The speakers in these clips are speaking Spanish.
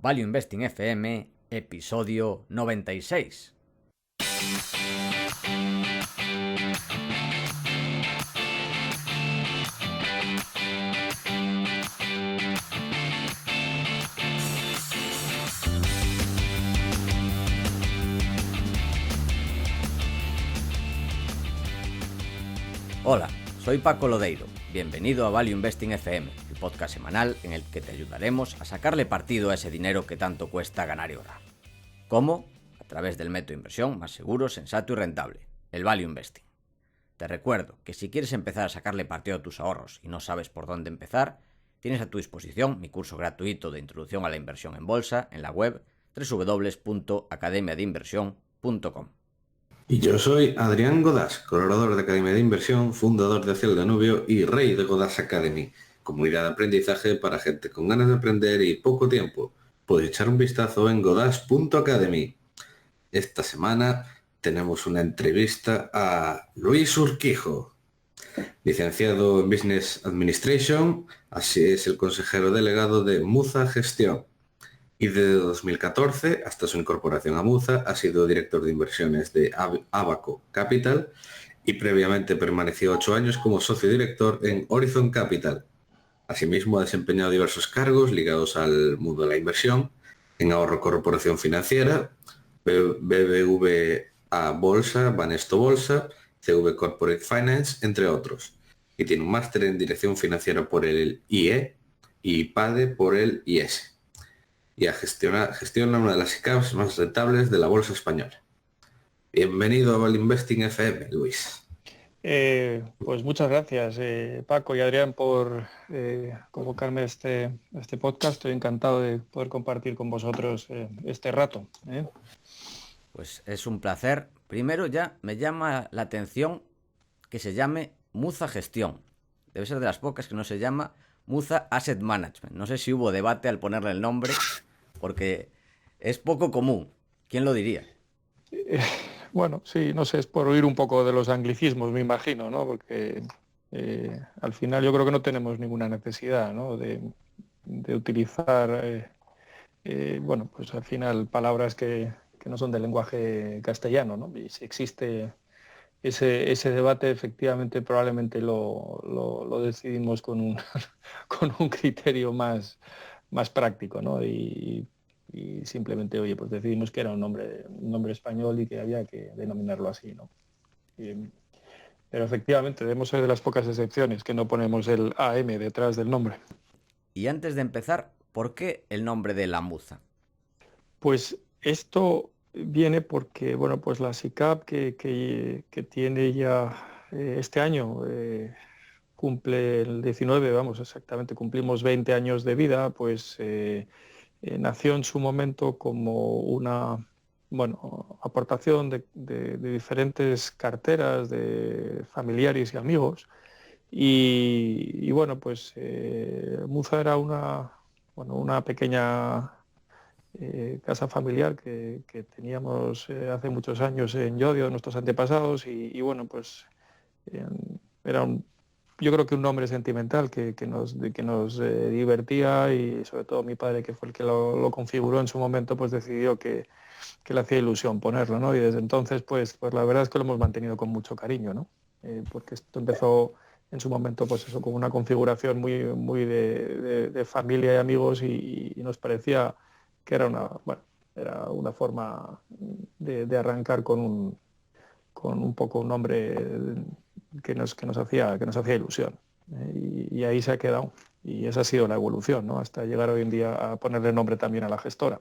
Value Investing FM, episodio 96. Hola, soy Paco Lodeiro. Bienvenido a Value Investing FM, el podcast semanal en el que te ayudaremos a sacarle partido a ese dinero que tanto cuesta ganar y ahorrar. ¿Cómo? A través del método de inversión más seguro, sensato y rentable, el Value Investing. Te recuerdo que si quieres empezar a sacarle partido a tus ahorros y no sabes por dónde empezar, tienes a tu disposición mi curso gratuito de introducción a la inversión en bolsa en la web www.academiadeinversión.com. Y yo soy Adrián Godás, colaborador de Academia de Inversión, fundador de Cielo Danubio y rey de Godás Academy, comunidad de aprendizaje para gente con ganas de aprender y poco tiempo. Podéis echar un vistazo en godás.academy. Esta semana tenemos una entrevista a Luis Urquijo, licenciado en Business Administration, así es el consejero delegado de Muza Gestión. Y desde 2014, hasta su incorporación a Muza, ha sido director de inversiones de Abaco Capital y previamente permaneció 8 años como socio director en Horizon Capital. Asimismo, ha desempeñado diversos cargos ligados al mundo de la inversión en Ahorro Corporación Financiera, BBVA Bolsa, Banesto Bolsa, CV Corporate Finance, entre otros. Y tiene un máster en Dirección Financiera por el IE y PADE por el IS. Y gestiona una de las ICAPs más rentables de la bolsa española. Bienvenido a Value Investing FM, Luis. Pues muchas gracias, Paco y Adrián, por convocarme a este podcast. Estoy encantado de poder compartir con vosotros este rato. Pues es un placer. Primero ya me llama la atención que se llame Muza Gestión. Debe ser de las pocas que no se llama Muza Asset Management. No sé si hubo debate al ponerle el nombre, porque es poco común. ¿Quién lo diría? Bueno, sí, no sé, es por oír un poco de los anglicismos, me imagino, ¿no? Porque al final yo creo que no tenemos ninguna necesidad, ¿no? de utilizar, bueno, pues al final palabras que no son del lenguaje castellano, ¿no? Y si existe ese debate, efectivamente, probablemente lo decidimos con un, con un criterio más práctico, ¿no? Y simplemente, oye, pues decidimos que era un nombre español y que había que denominarlo así, ¿no? Pero efectivamente, debemos ser de las pocas excepciones que no ponemos el AM detrás del nombre. Y antes de empezar, ¿por qué el nombre de la Muza? Pues esto viene porque, bueno, pues la SICAP que tiene ya este año, cumple el 19, vamos, exactamente, cumplimos 20 años de vida, pues nació en su momento como una, bueno, aportación de diferentes carteras de familiares y amigos. Y bueno, pues Muza era una pequeña casa familiar que teníamos hace muchos años en Llodio, nuestros antepasados, y bueno, pues era yo creo que un nombre sentimental que nos divertía, y sobre todo mi padre, que fue el que lo configuró en su momento, pues decidió que le hacía ilusión ponerlo, ¿no? Y desde entonces, pues la verdad es que lo hemos mantenido con mucho cariño, ¿no? Porque esto empezó en su momento, pues eso, con una configuración muy de familia y amigos, y nos parecía que era una forma de arrancar con un poco un nombre que nos hacía ilusión. Y ahí se ha quedado. Y esa ha sido la evolución, ¿no? Hasta llegar hoy en día a ponerle nombre también a la gestora.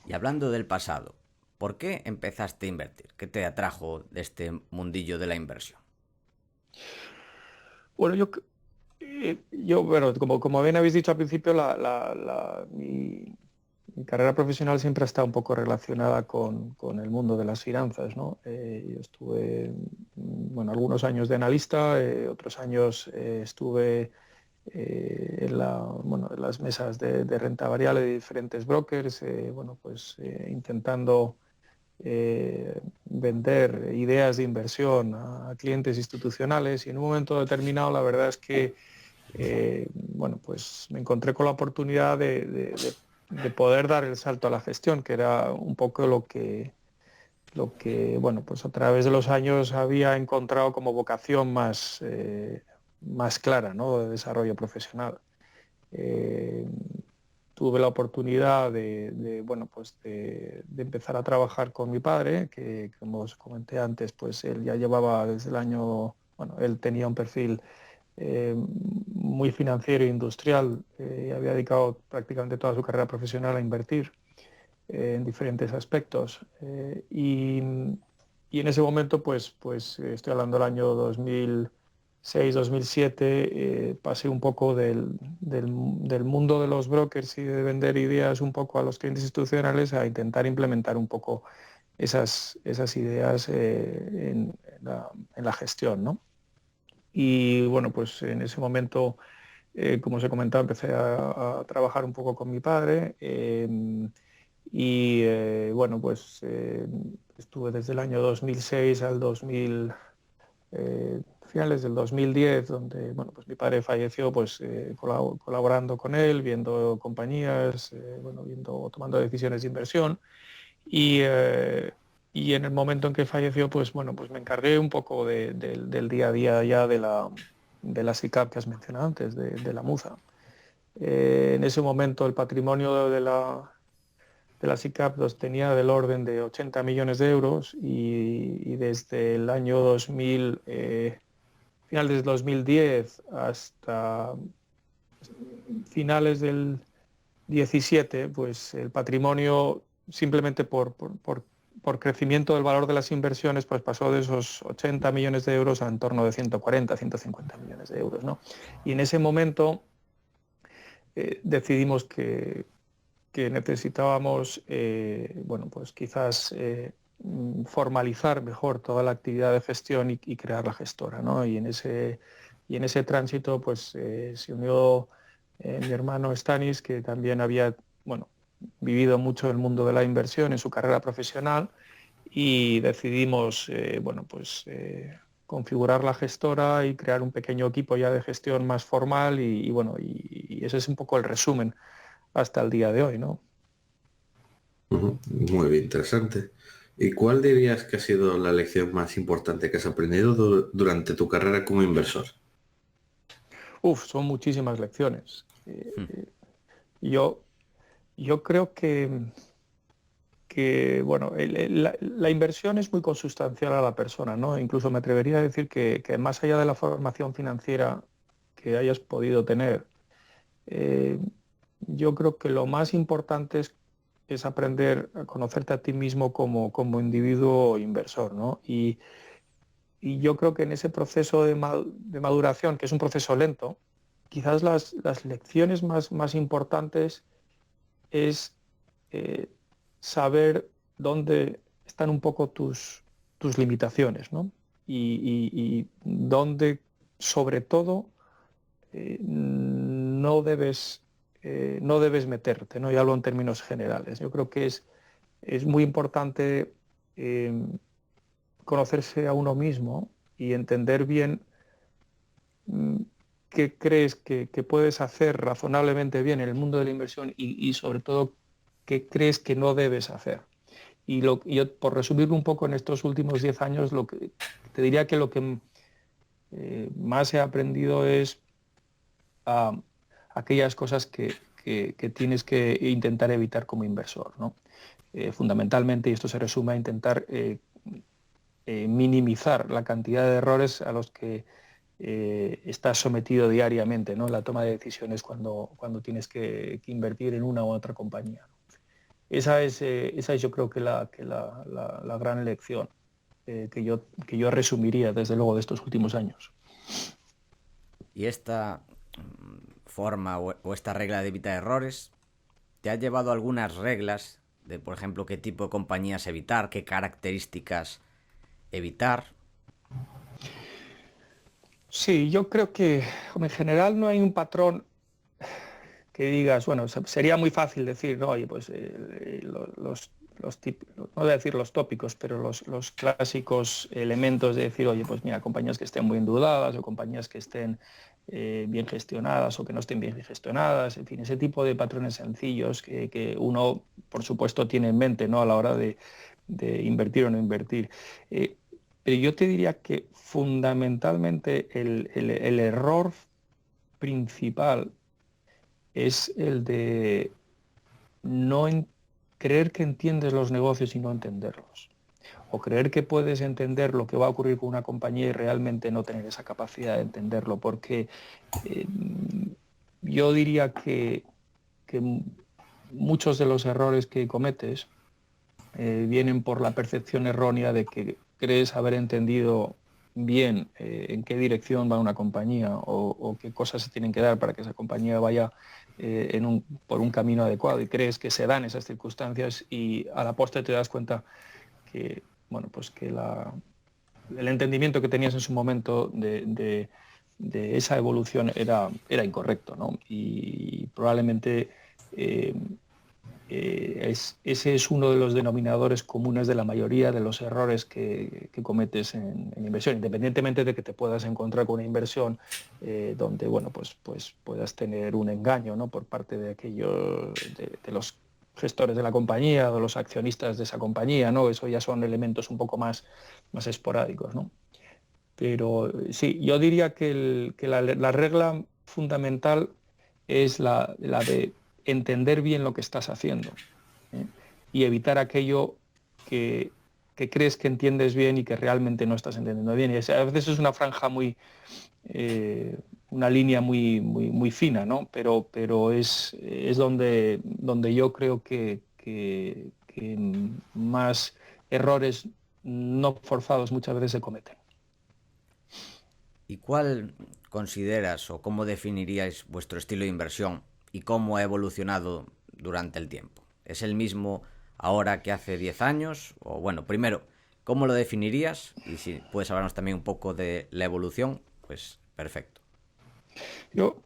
Y hablando del pasado, ¿por qué empezaste a invertir? ¿Qué te atrajo de este mundillo de la inversión? Bueno, bueno, como bien habéis dicho al principio, mi carrera profesional siempre ha estado un poco relacionada con el mundo de las finanzas, ¿no? Yo estuve, bueno, algunos años de analista, otros años estuve en las mesas de renta variable de diferentes brokers, bueno, pues intentando vender ideas de inversión a clientes institucionales, y en un momento determinado la verdad es que bueno, pues me encontré con la oportunidad de de poder dar el salto a la gestión, que era un poco lo que bueno, pues a través de los años había encontrado como vocación más clara, ¿no?, de desarrollo profesional. Tuve la oportunidad bueno, pues de empezar a trabajar con mi padre, que como os comenté antes, pues él ya llevaba desde el año, bueno, él tenía un perfil muy financiero e industrial, y había dedicado prácticamente toda su carrera profesional a invertir en diferentes aspectos. Y en ese momento, pues estoy hablando del año 2006-2007, pasé un poco del mundo de los brokers y de vender ideas un poco a los clientes institucionales a intentar implementar un poco esas ideas en la gestión, ¿no? Y bueno, pues en ese momento, como os he comentado, empecé a trabajar un poco con mi padre. Bueno, pues estuve desde el año 2006 al 2000, finales del 2010, donde bueno, pues mi padre falleció, pues colaborando con él, viendo compañías, bueno, tomando decisiones de inversión. Y, eh, y en el momento en que falleció, pues bueno, pues me encargué un poco del día a día ya de la SICAV que has mencionado antes, de la Muza. En ese momento el patrimonio de la SICAV los tenía del orden de 80 millones de euros y desde el año 2000, finales del 2010 hasta finales del 17, pues el patrimonio, simplemente por crecimiento del valor de las inversiones, pues pasó de esos 80 millones de euros a en torno de 140, 150 millones de euros, ¿no? Y en ese momento decidimos que necesitábamos, bueno, pues quizás formalizar mejor toda la actividad de gestión y crear la gestora, ¿no? Y en ese tránsito, pues se unió mi hermano Stanis, que también había, bueno, vivido mucho el mundo de la inversión en su carrera profesional, y decidimos, bueno, pues configurar la gestora y crear un pequeño equipo ya de gestión más formal y bueno, y ese es un poco el resumen hasta el día de hoy, ¿no? Ujú, muy bien, interesante. ¿Y cuál dirías que ha sido la lección más importante que has aprendido durante tu carrera como inversor? Son muchísimas lecciones. Yo, yo creo que bueno, la inversión es muy consustancial a la persona, ¿no? Incluso me atrevería a decir que más allá de la formación financiera que hayas podido tener, eh, yo creo que lo más importante es aprender a conocerte a ti mismo como individuo inversor, ¿no? Y yo creo que en ese proceso de maduración, que es un proceso lento, quizás las lecciones más importantes es eh, saber dónde están un poco tus limitaciones, ¿no? Y dónde, sobre todo, no debes meterte, ¿no? Y hablo en términos generales. Yo creo que es muy importante eh, conocerse a uno mismo y entender bien mm, qué crees que puedes hacer razonablemente bien en el mundo de la inversión y sobre todo qué crees que no debes hacer. Y yo, por resumirlo un poco en estos últimos 10 años, te diría que lo que más he aprendido es aquellas cosas que tienes que intentar evitar como inversor, ¿no? Fundamentalmente, y esto se resume a intentar minimizar la cantidad de errores a los que estás sometido diariamente, ¿no?, en la toma de decisiones cuando tienes que invertir en una u otra compañía. Esa es yo creo que la gran lección que yo resumiría desde luego de estos últimos años. Y esta forma o esta regla de evitar errores, ¿te ha llevado algunas reglas de, por ejemplo, qué tipo de compañías evitar, qué características evitar? Sí, yo creo que en general no hay un patrón que digas, bueno, sería muy fácil decir, ¿no? Oye, pues no voy a decir los tópicos, pero los clásicos elementos de decir, oye, pues mira, compañías que estén muy endeudadas o compañías que estén bien gestionadas o que no estén bien gestionadas, en fin, ese tipo de patrones sencillos que uno, por supuesto, tiene en mente, ¿no?, a la hora de invertir o no invertir. Pero yo te diría que fundamentalmente el error principal es el de creer que entiendes los negocios y no entenderlos. O creer que puedes entender lo que va a ocurrir con una compañía y realmente no tener esa capacidad de entenderlo. Porque yo diría que muchos de los errores que cometes vienen por la percepción errónea de que crees haber entendido bien en qué dirección va una compañía o qué cosas se tienen que dar para que esa compañía vaya por un camino adecuado, y crees que se dan esas circunstancias y a la postre te das cuenta que, bueno, pues que el entendimiento que tenías en su momento de esa evolución era incorrecto, ¿no? Y probablemente ese es uno de los denominadores comunes de la mayoría de los errores que cometes en inversión, independientemente de que te puedas encontrar con una inversión donde, bueno, pues puedas tener un engaño, ¿no?, por parte de de los gestores de la compañía o los accionistas de esa compañía, ¿no? Eso ya son elementos un poco más esporádicos, ¿no? Pero sí, yo diría que la regla fundamental es la de entender bien lo que estás haciendo, ¿eh? Y evitar aquello que crees que entiendes bien y que realmente no estás entendiendo bien. Y a veces es una franja una línea muy fina, ¿no? Pero es donde yo creo que más errores no forzados muchas veces se cometen. ¿Y cuál consideras o cómo definiríais vuestro estilo de inversión y cómo ha evolucionado durante el tiempo? ¿Es el mismo ahora que hace 10 años? O bueno, primero, ¿cómo lo definirías? Y si puedes hablarnos también un poco de la evolución, pues perfecto. Yo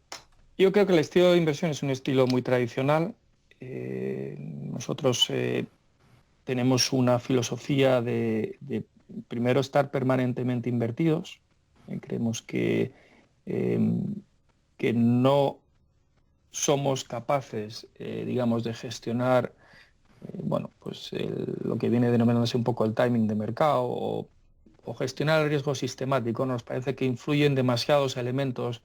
creo que el estilo de inversión es un estilo muy tradicional. Nosotros tenemos una filosofía de primero estar permanentemente invertidos. Creemos que no somos capaces, digamos, de gestionar bueno, pues lo que viene denominándose un poco el timing de mercado o gestionar el riesgo sistemático. Nos parece que influyen demasiados elementos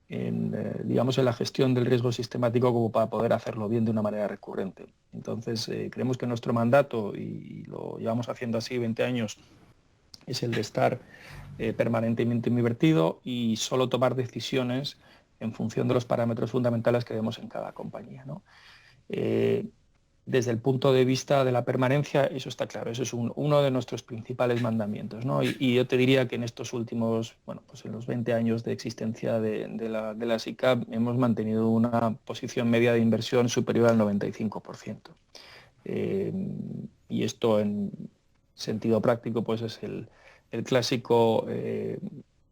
digamos, en la gestión del riesgo sistemático como para poder hacerlo bien de una manera recurrente. Entonces, creemos que nuestro mandato, y lo llevamos haciendo así 20 años, es el de estar permanentemente invertido y solo tomar decisiones en función de los parámetros fundamentales que vemos en cada compañía, ¿no? Desde el punto de vista de la permanencia, eso está claro, eso es uno de nuestros principales mandamientos, ¿no? Y yo te diría que en estos últimos, bueno, pues en los 20 años de existencia de la SICAV hemos mantenido una posición media de inversión superior al 95%. Y esto en sentido práctico pues es el clásico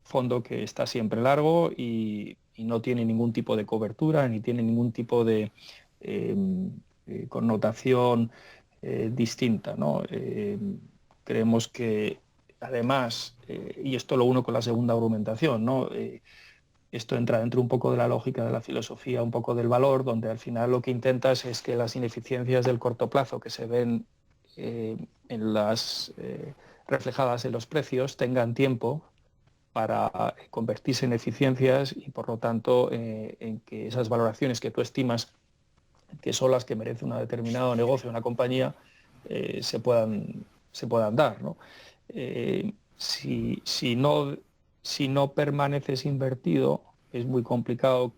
fondo que está siempre largo y no tiene ningún tipo de cobertura ni tiene ningún tipo de connotación distinta, ¿no? Creemos que además, y esto lo uno con la segunda argumentación, ¿no? Esto entra dentro un poco de la lógica de la filosofía, un poco del valor, donde al final lo que intentas es que las ineficiencias del corto plazo que se ven reflejadas en los precios tengan tiempo para convertirse en eficiencias y por lo tanto en que esas valoraciones que tú estimas que son las que merece un determinado negocio, una compañía, se puedan dar, ¿no? Si no permaneces invertido, es muy complicado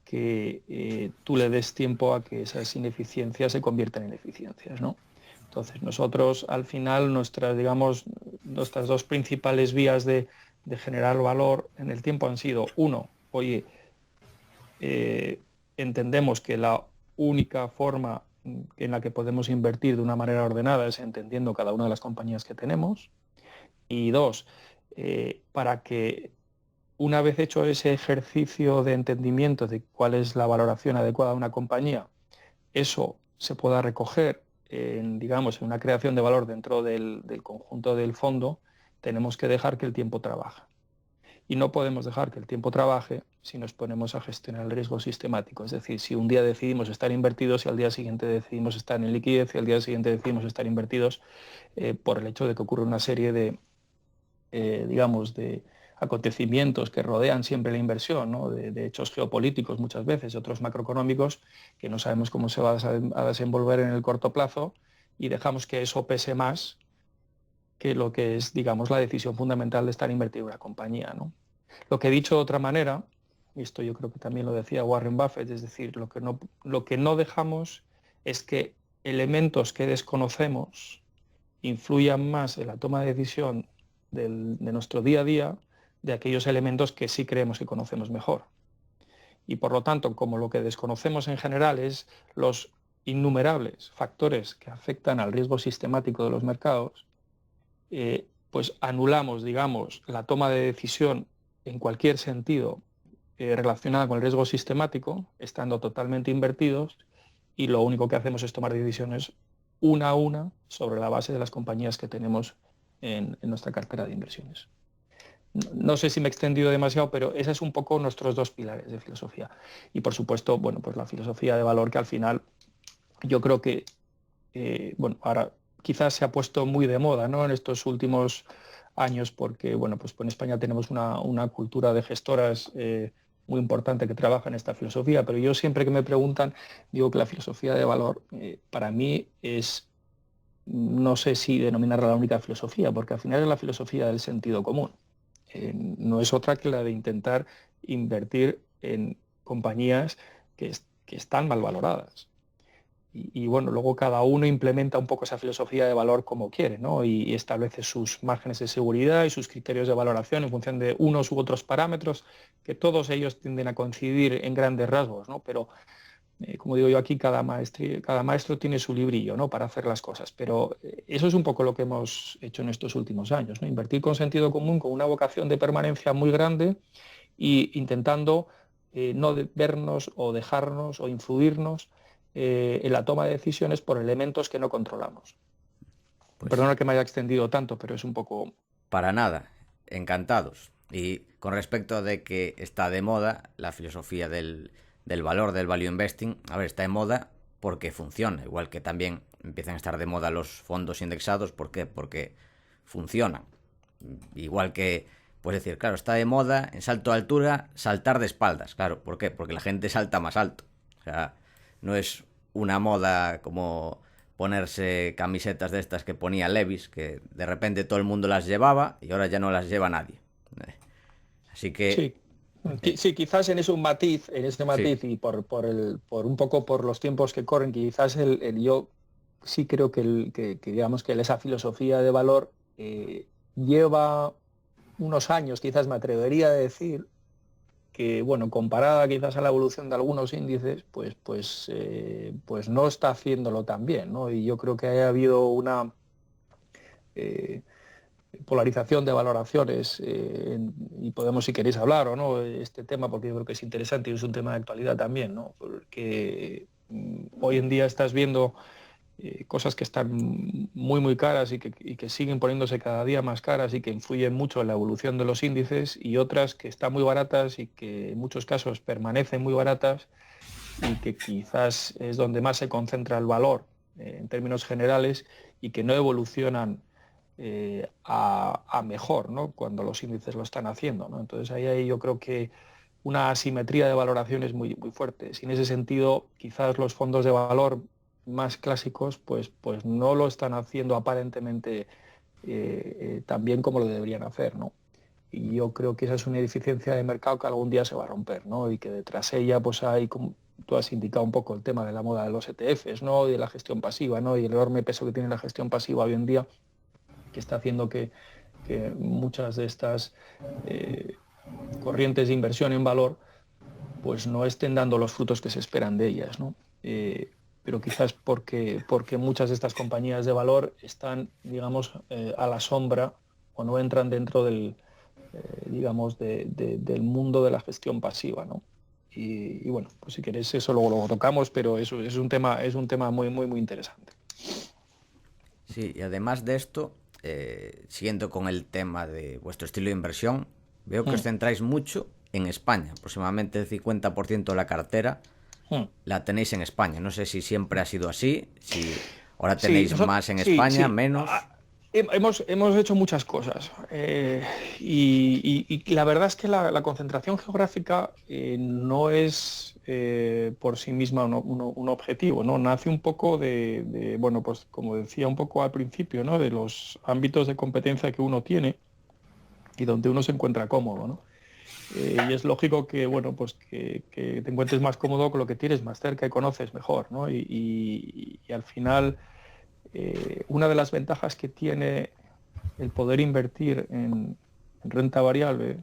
que tú le des tiempo a que esas ineficiencias se conviertan en eficiencias, ¿no? Entonces nosotros al final nuestras dos principales vías de generar valor en el tiempo han sido, uno, oye, entendemos que la única forma en la que podemos invertir de una manera ordenada es entendiendo cada una de las compañías que tenemos. Y dos, para que una vez hecho ese ejercicio de entendimiento de cuál es la valoración adecuada de una compañía, eso se pueda recoger digamos, en una creación de valor dentro del conjunto del fondo, tenemos que dejar que el tiempo trabaje. y no podemos dejar que el tiempo trabaje si nos ponemos a gestionar el riesgo sistemático. Es decir, si un día decidimos estar invertidos y al día siguiente decidimos estar en liquidez y al día siguiente decidimos estar invertidos, por el hecho de que ocurre una serie de, digamos, de acontecimientos que rodean siempre la inversión, ¿no? de hechos geopolíticos muchas veces, otros macroeconómicos, que no sabemos cómo se va a desenvolver en el corto plazo, y dejamos que eso pese más que lo que es, digamos, la decisión fundamental de estar invertido en una compañía, ¿no? Lo que he dicho de otra manera, y esto yo creo que también lo decía Warren Buffett, es decir, lo que no dejamos es que elementos que desconocemos influyan más en la toma de decisión de nuestro día a día de aquellos elementos que sí creemos que conocemos mejor. Y por lo tanto, como lo que desconocemos en general es los innumerables factores que afectan al riesgo sistemático de los mercados, pues anulamos, digamos, la toma de decisión en cualquier sentido relacionada con el riesgo sistemático, estando totalmente invertidos, y lo único que hacemos es tomar decisiones una a una sobre la base de las compañías que tenemos en nuestra cartera de inversiones. No sé si me he extendido demasiado, pero esos es un poco nuestros dos pilares de filosofía. Y por supuesto, bueno, pues la filosofía de valor, que al final yo creo que, bueno, ahora quizás se ha puesto muy de moda, ¿no?, en estos últimos años, porque bueno, pues en España tenemos una cultura de gestoras muy importante que trabaja en esta filosofía, pero yo siempre que me preguntan digo que la filosofía de valor para mí es, no sé si denominarla la única filosofía, porque al final es la filosofía del sentido común. No es otra que la de intentar invertir en compañías que están mal valoradas. Y bueno, luego cada uno implementa un poco esa filosofía de valor como quiere, ¿no? Y establece sus márgenes de seguridad y sus criterios de valoración en función de unos u otros parámetros, que todos ellos tienden a coincidir en grandes rasgos, ¿no? Pero, como digo yo aquí, cada maestro tiene su librillo, ¿no?, para hacer las cosas. Pero eso es un poco lo que hemos hecho en estos últimos años, ¿no? Invertir con sentido común, con una vocación de permanencia muy grande e intentando no vernos o dejarnos o influirnos en la toma de decisiones por elementos que no controlamos. Pues, perdona que me haya extendido tanto, pero es un poco... Para nada, encantados. Y con respecto de que está de moda la filosofía del valor, del value investing, a ver, está de moda porque funciona, igual que también empiezan a estar de moda los fondos indexados. ¿Por qué? Porque funcionan. Igual que, pues decir, claro, está de moda en salto de altura saltar de espaldas. Claro, ¿por qué? Porque la gente salta más alto. O sea, no es una moda como ponerse camisetas de estas que ponía Levi's, que de repente todo el mundo las llevaba y ahora ya no las lleva nadie. Así que... Sí. Sí, quizás en ese matiz sí. Y por un poco por los tiempos que corren, quizás yo sí creo que digamos que esa filosofía de valor lleva unos años, quizás me atrevería a decir, que bueno, comparada quizás a la evolución de algunos índices, pues no está haciéndolo tan bien, ¿no? Y yo creo que haya habido una polarización de valoraciones y podemos, si queréis, hablar o no este tema, porque yo creo que es interesante y es un tema de actualidad también, ¿no? Porque hoy en día estás viendo cosas que están muy muy caras y que siguen poniéndose cada día más caras y que influyen mucho en la evolución de los índices, y otras que están muy baratas y que en muchos casos permanecen muy baratas y que quizás es donde más se concentra el valor en términos generales, y que no evolucionan a mejor, ¿no?, cuando los índices lo están haciendo, ¿no? Entonces ahí yo creo que una asimetría de valoraciones muy, muy fuerte. Y en ese sentido, quizás los fondos de valor más clásicos pues no lo están haciendo aparentemente tan bien como lo deberían hacer, ¿no? Y yo creo que esa es una deficiencia de mercado que algún día se va a romper, ¿no? Y que detrás de ella pues hay, como tú has indicado un poco, el tema de la moda de los ETFs, ¿no?, y de la gestión pasiva, ¿no?, y el enorme peso que tiene la gestión pasiva hoy en día, que está haciendo que muchas de estas corrientes de inversión en valor pues no estén dando los frutos que se esperan de ellas, ¿no? Pero quizás porque muchas de estas compañías de valor están, digamos, a la sombra o no entran dentro del, digamos, del mundo de la gestión pasiva, ¿no? Y bueno, pues si queréis eso luego lo tocamos, pero eso es un tema muy, muy, muy interesante. Sí, y además de esto, siguiendo con el tema de vuestro estilo de inversión, veo que os centráis mucho en España. Aproximadamente el 50% de la cartera la tenéis en España. No sé si siempre ha sido así, si ahora tenéis más en España, menos. Hemos hecho muchas cosas y la verdad es que la concentración geográfica no es por sí misma un objetivo, ¿no? Nace un poco bueno, pues como decía un poco al principio, ¿no? De los ámbitos de competencia que uno tiene y donde uno se encuentra cómodo, ¿no? Y es lógico que, bueno, pues que te encuentres más cómodo con lo que tienes más cerca y conoces mejor, ¿no? Y al final, una de las ventajas que tiene el poder invertir en renta variable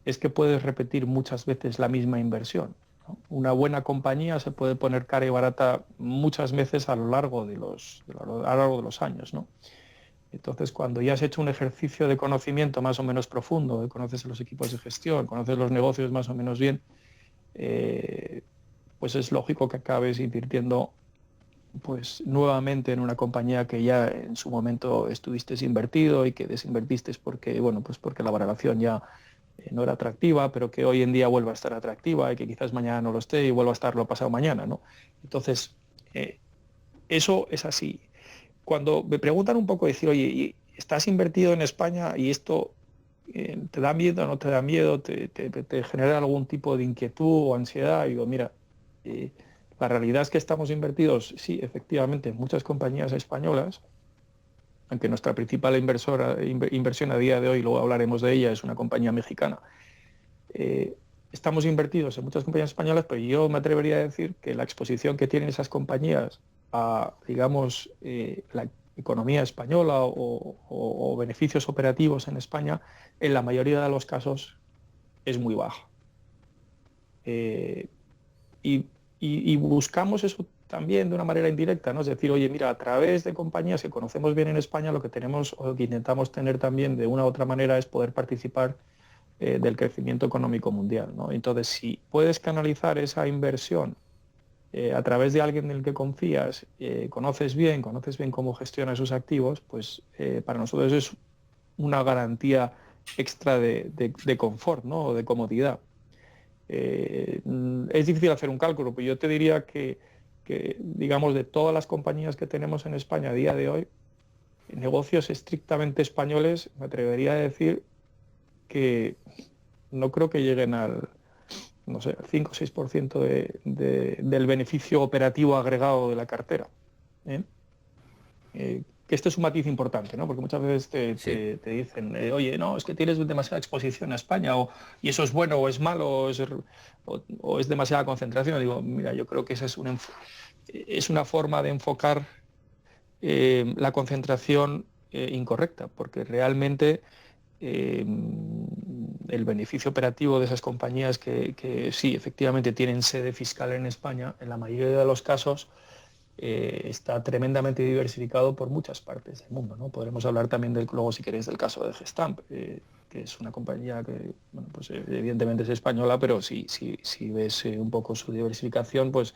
es que puedes repetir muchas veces la misma inversión, ¿no? Una buena compañía se puede poner cara y barata muchas veces a lo largo de los años, ¿no? Entonces, cuando ya has hecho un ejercicio de conocimiento más o menos profundo, conoces los equipos de gestión, conoces los negocios más o menos bien, pues es lógico que acabes invirtiendo pues nuevamente en una compañía que ya en su momento estuviste invertido y que desinvertiste porque, bueno, pues porque la valoración ya no era atractiva, pero que hoy en día vuelva a estar atractiva y que quizás mañana no lo esté y vuelva a estarlo pasado mañana, ¿no? Entonces, eso es así. Cuando me preguntan un poco, decir, oye, ¿estás invertido en España y esto te da miedo o no te da miedo? ¿Te genera algún tipo de inquietud o ansiedad? Y digo, mira, la realidad es que estamos invertidos, sí, efectivamente, en muchas compañías españolas, aunque nuestra principal inversión a día de hoy, luego hablaremos de ella, es una compañía mexicana. Estamos invertidos en muchas compañías españolas, pero yo me atrevería a decir que la exposición que tienen esas compañías a, digamos, la economía española o beneficios operativos en España, en la mayoría de los casos es muy baja. Y buscamos eso también de una manera indirecta, ¿no? Es decir, oye, mira, a través de compañías que conocemos bien en España, lo que tenemos o que intentamos tener también de una u otra manera es poder participar del crecimiento económico mundial, ¿no? Entonces, si puedes canalizar esa inversión a través de alguien en el que confías, conoces bien cómo gestiona sus activos, pues para nosotros es una garantía extra de confort, ¿no? O de comodidad. Es difícil hacer un cálculo, pero yo te diría que, digamos, de todas las compañías que tenemos en España a día de hoy, negocios estrictamente españoles, me atrevería a decir que no creo que lleguen al, no sé, 5 o 6% del beneficio operativo agregado de la cartera. Que este es un matiz importante, ¿no? Porque muchas veces te dicen, oye, no, es que tienes demasiada exposición a España, y eso es bueno o es malo, o es demasiada concentración. Digo, mira, yo creo que esa es una forma de enfocar la concentración incorrecta, porque realmente el beneficio operativo de esas compañías que sí, efectivamente tienen sede fiscal en España, en la mayoría de los casos está tremendamente diversificado por muchas partes del mundo, ¿no? Podremos hablar también luego, si queréis, del caso de Gestamp, que es una compañía que, bueno, pues evidentemente es española, pero si ves un poco su diversificación, pues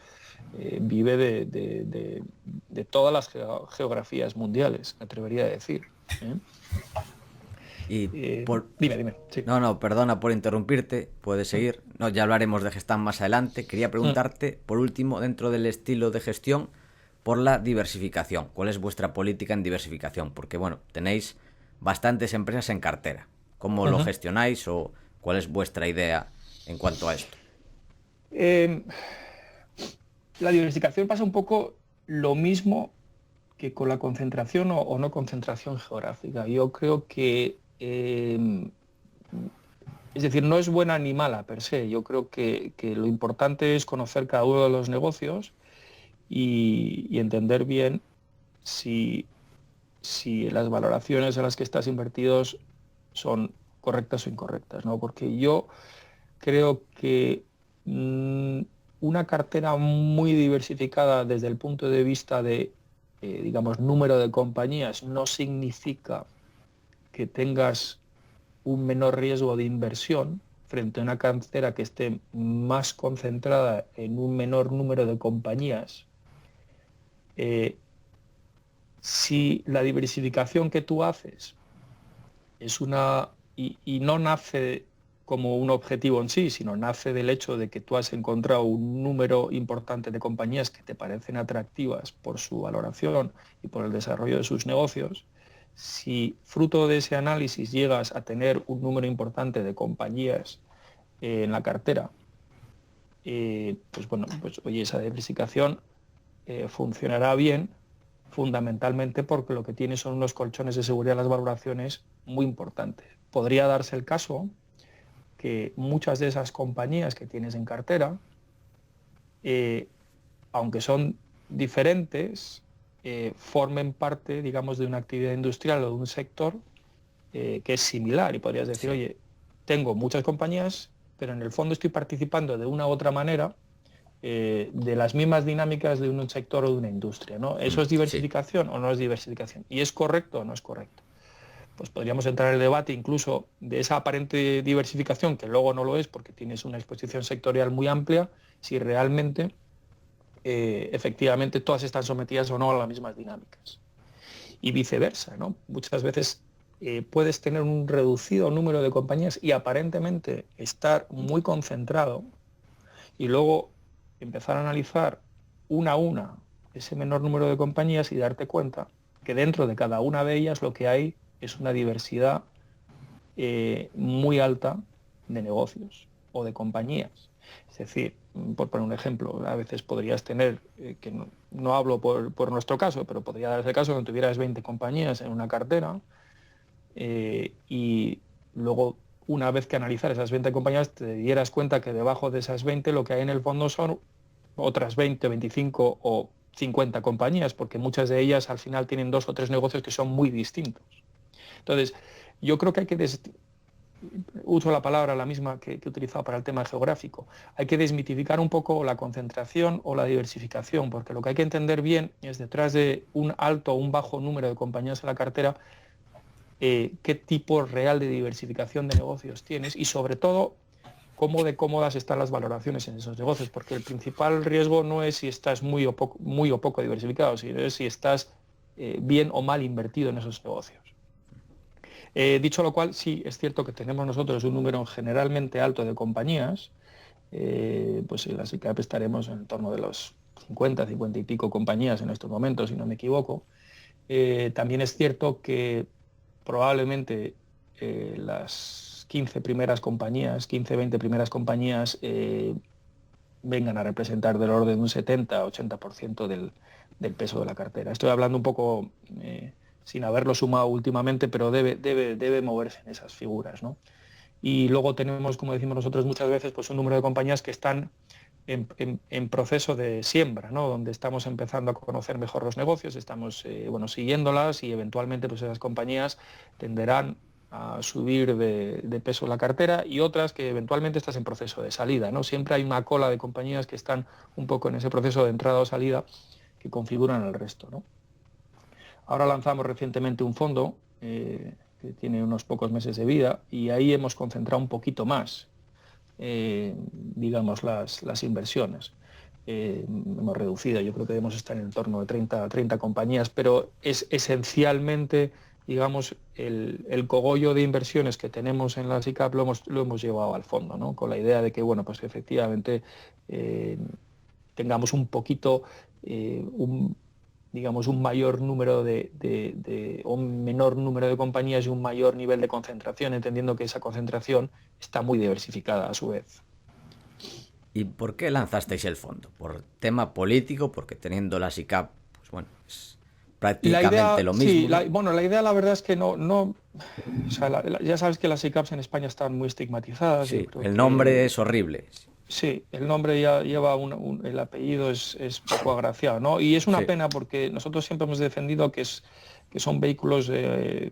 vive de todas las geografías mundiales, me atrevería a decir. Dime. Sí. No, perdona por interrumpirte, puedes seguir. No, ya hablaremos de Gestamp más adelante. Quería preguntarte, por último, dentro del estilo de gestión, por la diversificación. ¿Cuál es vuestra política en diversificación? Porque, bueno, tenéis bastantes empresas en cartera. ¿Cómo lo gestionáis o cuál es vuestra idea en cuanto a esto? La diversificación pasa un poco lo mismo que con la concentración o no concentración geográfica. Yo creo que es decir, no es buena ni mala per se. Yo creo que lo importante es conocer cada uno de los negocios y entender bien si las valoraciones en las que estás invertidos son correctas o incorrectas, ¿no? Porque yo creo que una cartera muy diversificada desde el punto de vista de, digamos, número de compañías no significa que tengas un menor riesgo de inversión frente a una cartera que esté más concentrada en un menor número de compañías. Si la diversificación que tú haces es una y no nace como un objetivo en sí, sino nace del hecho de que tú has encontrado un número importante de compañías que te parecen atractivas por su valoración y por el desarrollo de sus negocios. Si fruto de ese análisis llegas a tener un número importante de compañías en la cartera, pues bueno, pues oye, esa diversificación funcionará bien, fundamentalmente porque lo que tiene son unos colchones de seguridad en las valoraciones muy importantes. Podría darse el caso que muchas de esas compañías que tienes en cartera, aunque son diferentes, formen parte, digamos, de una actividad industrial o de un sector que es similar, y podrías decir, Sí. oye, tengo muchas compañías, pero en el fondo estoy participando de una u otra manera de las mismas dinámicas de un sector o de una industria, ¿no? ¿Eso es Sí. diversificación o no es diversificación? ¿Y es correcto o no es correcto? Pues podríamos entrar en el debate incluso de esa aparente diversificación, que luego no lo es porque tienes una exposición sectorial muy amplia, si realmente, efectivamente, todas están sometidas o no a las mismas dinámicas. Y viceversa, ¿no? Muchas veces puedes tener un reducido número de compañías y aparentemente estar muy concentrado, y luego empezar a analizar una a una ese menor número de compañías y darte cuenta que dentro de cada una de ellas lo que hay es una diversidad muy alta de negocios o de compañías. Es decir, por poner un ejemplo, a veces podrías tener, que no hablo por nuestro caso, pero podría darse el caso que tuvieras 20 compañías en una cartera y luego, una vez que analizar esas 20 compañías, te dieras cuenta que debajo de esas 20 lo que hay en el fondo son otras 20, 25 o 50 compañías, porque muchas de ellas al final tienen 2 o 3 negocios que son muy distintos. Entonces, yo creo que hay que uso la palabra la misma que he utilizado para el tema geográfico. Hay que desmitificar un poco la concentración o la diversificación, porque lo que hay que entender bien es, detrás de un alto o un bajo número de compañías en la cartera, qué tipo real de diversificación de negocios tienes y, sobre todo, cómo de cómodas están las valoraciones en esos negocios, porque el principal riesgo no es si estás muy o poco diversificado, sino es si estás bien o mal invertido en esos negocios. Dicho lo cual, sí, es cierto que tenemos nosotros un número generalmente alto de compañías, pues en la SICAP estaremos en torno de los 50 y pico compañías en estos momentos, si no me equivoco. También es cierto que probablemente las 15 primeras compañías, 15-20 primeras compañías vengan a representar del orden de un 70-80% del peso de la cartera. Estoy hablando un poco sin haberlo sumado últimamente, pero debe moverse en esas figuras, ¿no? Y luego tenemos, como decimos nosotros muchas veces, pues un número de compañías que están en proceso de siembra, ¿no? Donde estamos empezando a conocer mejor los negocios, estamos siguiéndolas, y eventualmente pues esas compañías tenderán a subir de peso la cartera, y otras que eventualmente estás en proceso de salida, ¿no? Siempre hay una cola de compañías que están un poco en ese proceso de entrada o salida que configuran el resto, ¿no? Ahora lanzamos recientemente un fondo que tiene unos pocos meses de vida, y ahí hemos concentrado un poquito más digamos, las inversiones. Hemos reducido, yo creo que debemos estar en torno de 30 compañías, pero es esencialmente, digamos, el cogollo de inversiones que tenemos en la SICAP lo hemos llevado al fondo, ¿no? Con la idea de que, bueno, pues efectivamente tengamos un poquito, digamos, un mayor número o un menor número de compañías y un mayor nivel de concentración, entendiendo que esa concentración está muy diversificada a su vez. ¿Y por qué lanzasteis el fondo? ¿Por tema político? Porque teniendo la SICAP, pues bueno, es prácticamente lo mismo. Sí, ¿no? La idea, la verdad es que no o sea, ya sabes que las SICAPs en España están muy estigmatizadas. Sí, Yo creo el que nombre es horrible. sí, el nombre ya lleva el apellido es poco agraciado, ¿no? Y es una Sí. pena, porque nosotros siempre hemos defendido que son vehículos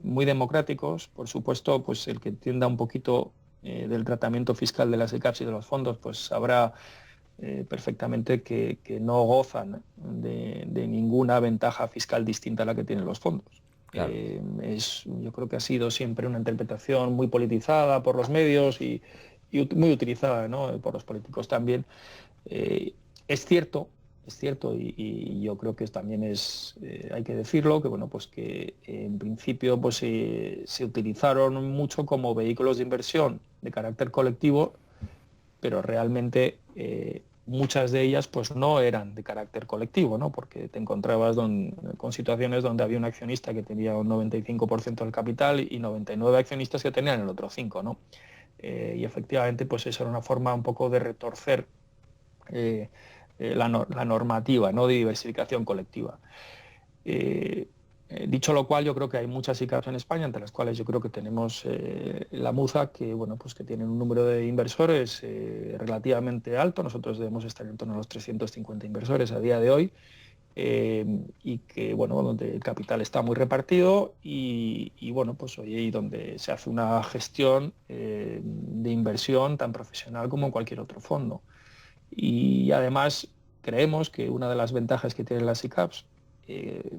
muy democráticos. Por supuesto, pues el que entienda un poquito del tratamiento fiscal de las SICAPs y de los fondos, pues sabrá perfectamente que no gozan de ninguna ventaja fiscal distinta a la que tienen los fondos. Claro. Yo creo que ha sido siempre una interpretación muy politizada por los medios y muy utilizada, ¿no?, por los políticos también. Es cierto es cierto, y yo creo que también hay que decirlo, que bueno, pues que en principio pues se utilizaron mucho como vehículos de inversión de carácter colectivo, pero realmente muchas de ellas pues no eran de carácter colectivo, ¿no? Porque te encontrabas con situaciones donde había un accionista que tenía un 95% del capital y 99 accionistas que tenían el otro 5%, ¿no? Y efectivamente pues eso era una forma un poco de retorcer la normativa, ¿no?, de diversificación colectiva. Dicho lo cual, yo creo que hay muchas ICAPs en España, entre las cuales yo creo que tenemos la Muza, que, bueno, pues que tienen un número de inversores relativamente alto. Nosotros debemos estar en torno a los 350 inversores a día de hoy, y que, bueno, donde el capital está muy repartido y bueno, pues hoy ahí donde se hace una gestión de inversión tan profesional como en cualquier otro fondo. Y además creemos que una de las ventajas que tienen las ICAPs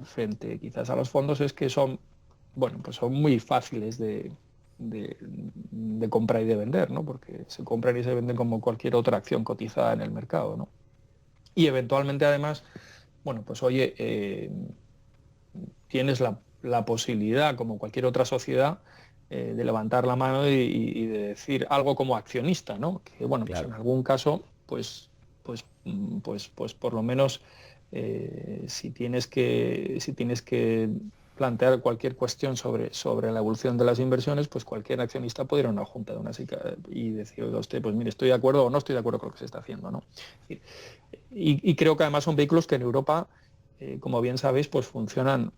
frente quizás a los fondos es que son, bueno, pues son muy fáciles de comprar y de vender, ¿no? Porque se compran y se venden como cualquier otra acción cotizada en el mercado, ¿no? Y eventualmente además, bueno, pues oye, tienes la posibilidad, como cualquier otra sociedad, de levantar la mano y de decir algo como accionista, ¿no? Que bueno, pues Claro. en algún caso, pues por lo menos si tienes que plantear cualquier cuestión sobre la evolución de las inversiones, pues cualquier accionista puede ir a una junta de una SICA y decir, oiga usted, pues mire, estoy de acuerdo o no estoy de acuerdo con lo que se está haciendo, ¿no? Y creo que además son vehículos que en Europa, como bien sabéis, pues funcionan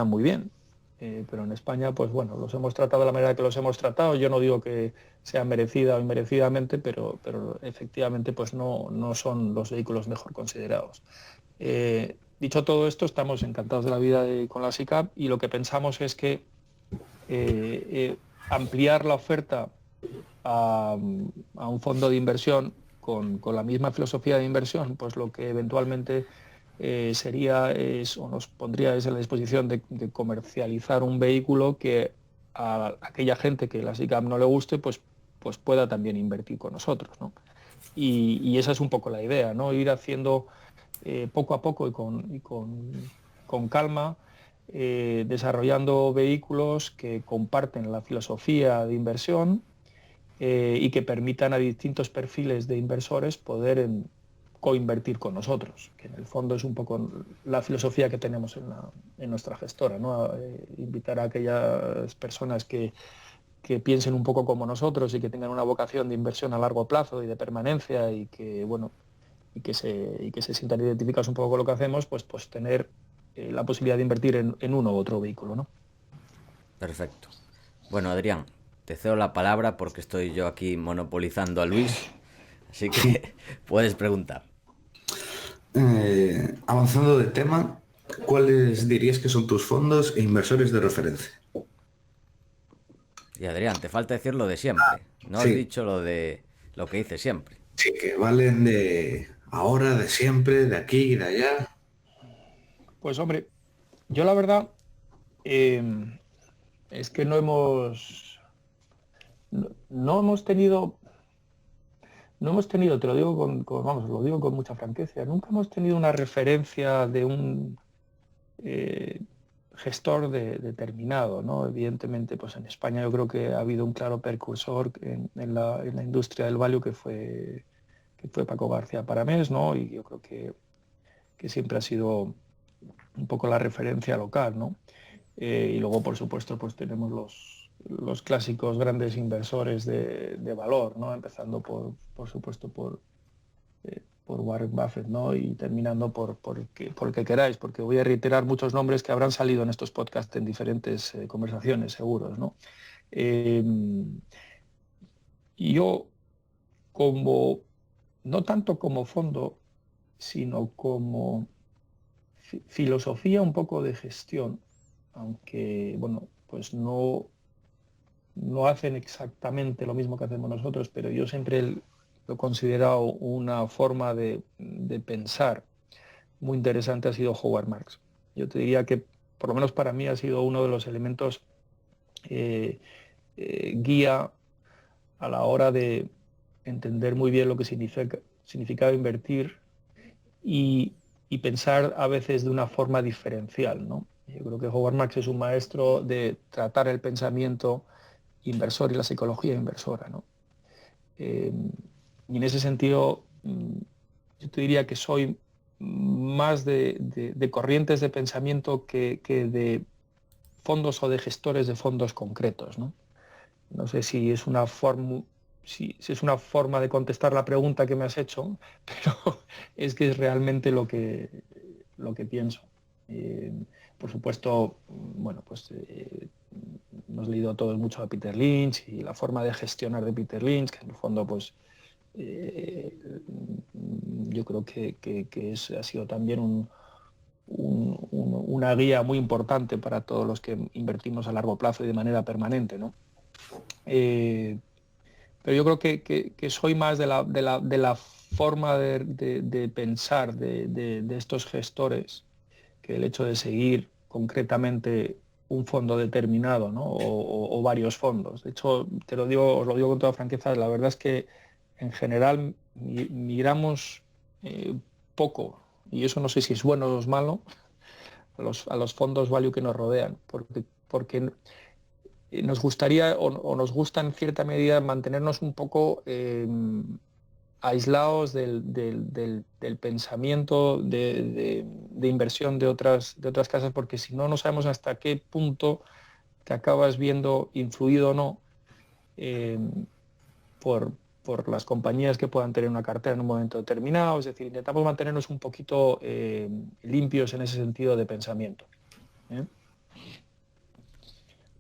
muy bien. Pero en España, pues bueno, los hemos tratado de la manera que los hemos tratado. Yo no digo que sea merecida o inmerecidamente, pero efectivamente pues no son los vehículos mejor considerados. Dicho todo esto, estamos encantados de la vida con la SICAP y lo que pensamos es que ampliar la oferta a un fondo de inversión con la misma filosofía de inversión, pues lo que eventualmente sería o nos pondría en la disposición de comercializar un vehículo que a aquella gente que la SICAP no le guste, pues pueda también invertir con nosotros, ¿no? Y esa es un poco la idea, ¿no? Ir haciendo poco a poco con calma, desarrollando vehículos que comparten la filosofía de inversión y que permitan a distintos perfiles de inversores poder coinvertir con nosotros, que en el fondo es un poco la filosofía que tenemos en nuestra gestora, ¿no? Invitar a aquellas personas que piensen un poco como nosotros y que tengan una vocación de inversión a largo plazo y de permanencia y que, bueno, y que se sientan identificados un poco con lo que hacemos, pues tener la posibilidad de invertir en uno u otro vehículo, ¿no? Perfecto. Bueno, Adrián, te cedo la palabra porque estoy yo aquí monopolizando a Luis, así que puedes preguntar. Avanzando de tema, ¿cuáles dirías que son tus fondos e inversores de referencia? Y Adrián, te falta decir lo de siempre. No has Sí, dicho lo de lo que hice siempre. sí, que valen de ahora, de siempre, de aquí y de allá. Pues hombre, yo la verdad eh, es que no hemos tenido, te lo digo vamos, lo digo con mucha franqueza, nunca hemos tenido una referencia de un eh, gestor determinado, ¿no? Evidentemente, pues en España yo creo que ha habido un claro precursor en la industria del value que fue Paco García Paramés, ¿no? Y yo creo que siempre ha sido un poco la referencia local, ¿no? Y luego, por supuesto, pues tenemos los clásicos grandes inversores de valor, ¿no? Empezando por supuesto, por Warren Buffett, ¿no? Y terminando por el que queráis, porque voy a reiterar muchos nombres que habrán salido en estos podcasts en diferentes conversaciones, seguros, ¿no? Eh, y yo, como, no tanto como fondo, sino como filosofía un poco de gestión, aunque, bueno, pues no hacen exactamente lo mismo que hacemos nosotros, pero yo siempre lo he considerado una forma de pensar muy interesante ha sido Howard Marks. Yo te diría que, por lo menos para mí, ha sido uno de los elementos guía a la hora de entender muy bien lo que significaba invertir y y pensar a veces de una forma diferencial, ¿no? Yo creo que Howard Marks es un maestro de tratar el pensamiento inversor y la psicología inversora, ¿no? Y en ese sentido, yo te diría que soy más de corrientes de pensamiento que de fondos o de gestores de fondos concretos, ¿no? No sé si es una forma de contestar la pregunta que me has hecho, pero es que es realmente lo que pienso. Por supuesto, bueno, pues hemos leído todos mucho a Peter Lynch y la forma de gestionar de Peter Lynch, que en el fondo, pues yo creo que ha sido también una guía muy importante para todos los que invertimos a largo plazo y de manera permanente, ¿no? Pero yo creo que soy más de la forma de pensar de estos gestores que el hecho de seguir concretamente un fondo determinado, ¿no? o varios fondos. De hecho, os lo digo con toda franqueza, la verdad es que en general miramos poco, y eso no sé si es bueno o es malo, a los fondos value que nos rodean, porque nos gustaría o nos gusta en cierta medida mantenernos un poco aislados del pensamiento de inversión de otras casas, porque si no, no sabemos hasta qué punto te acabas viendo influido o no eh, por, por las compañías que puedan tener una cartera en un momento determinado. Es decir, intentamos mantenernos un poquito limpios en ese sentido de pensamiento.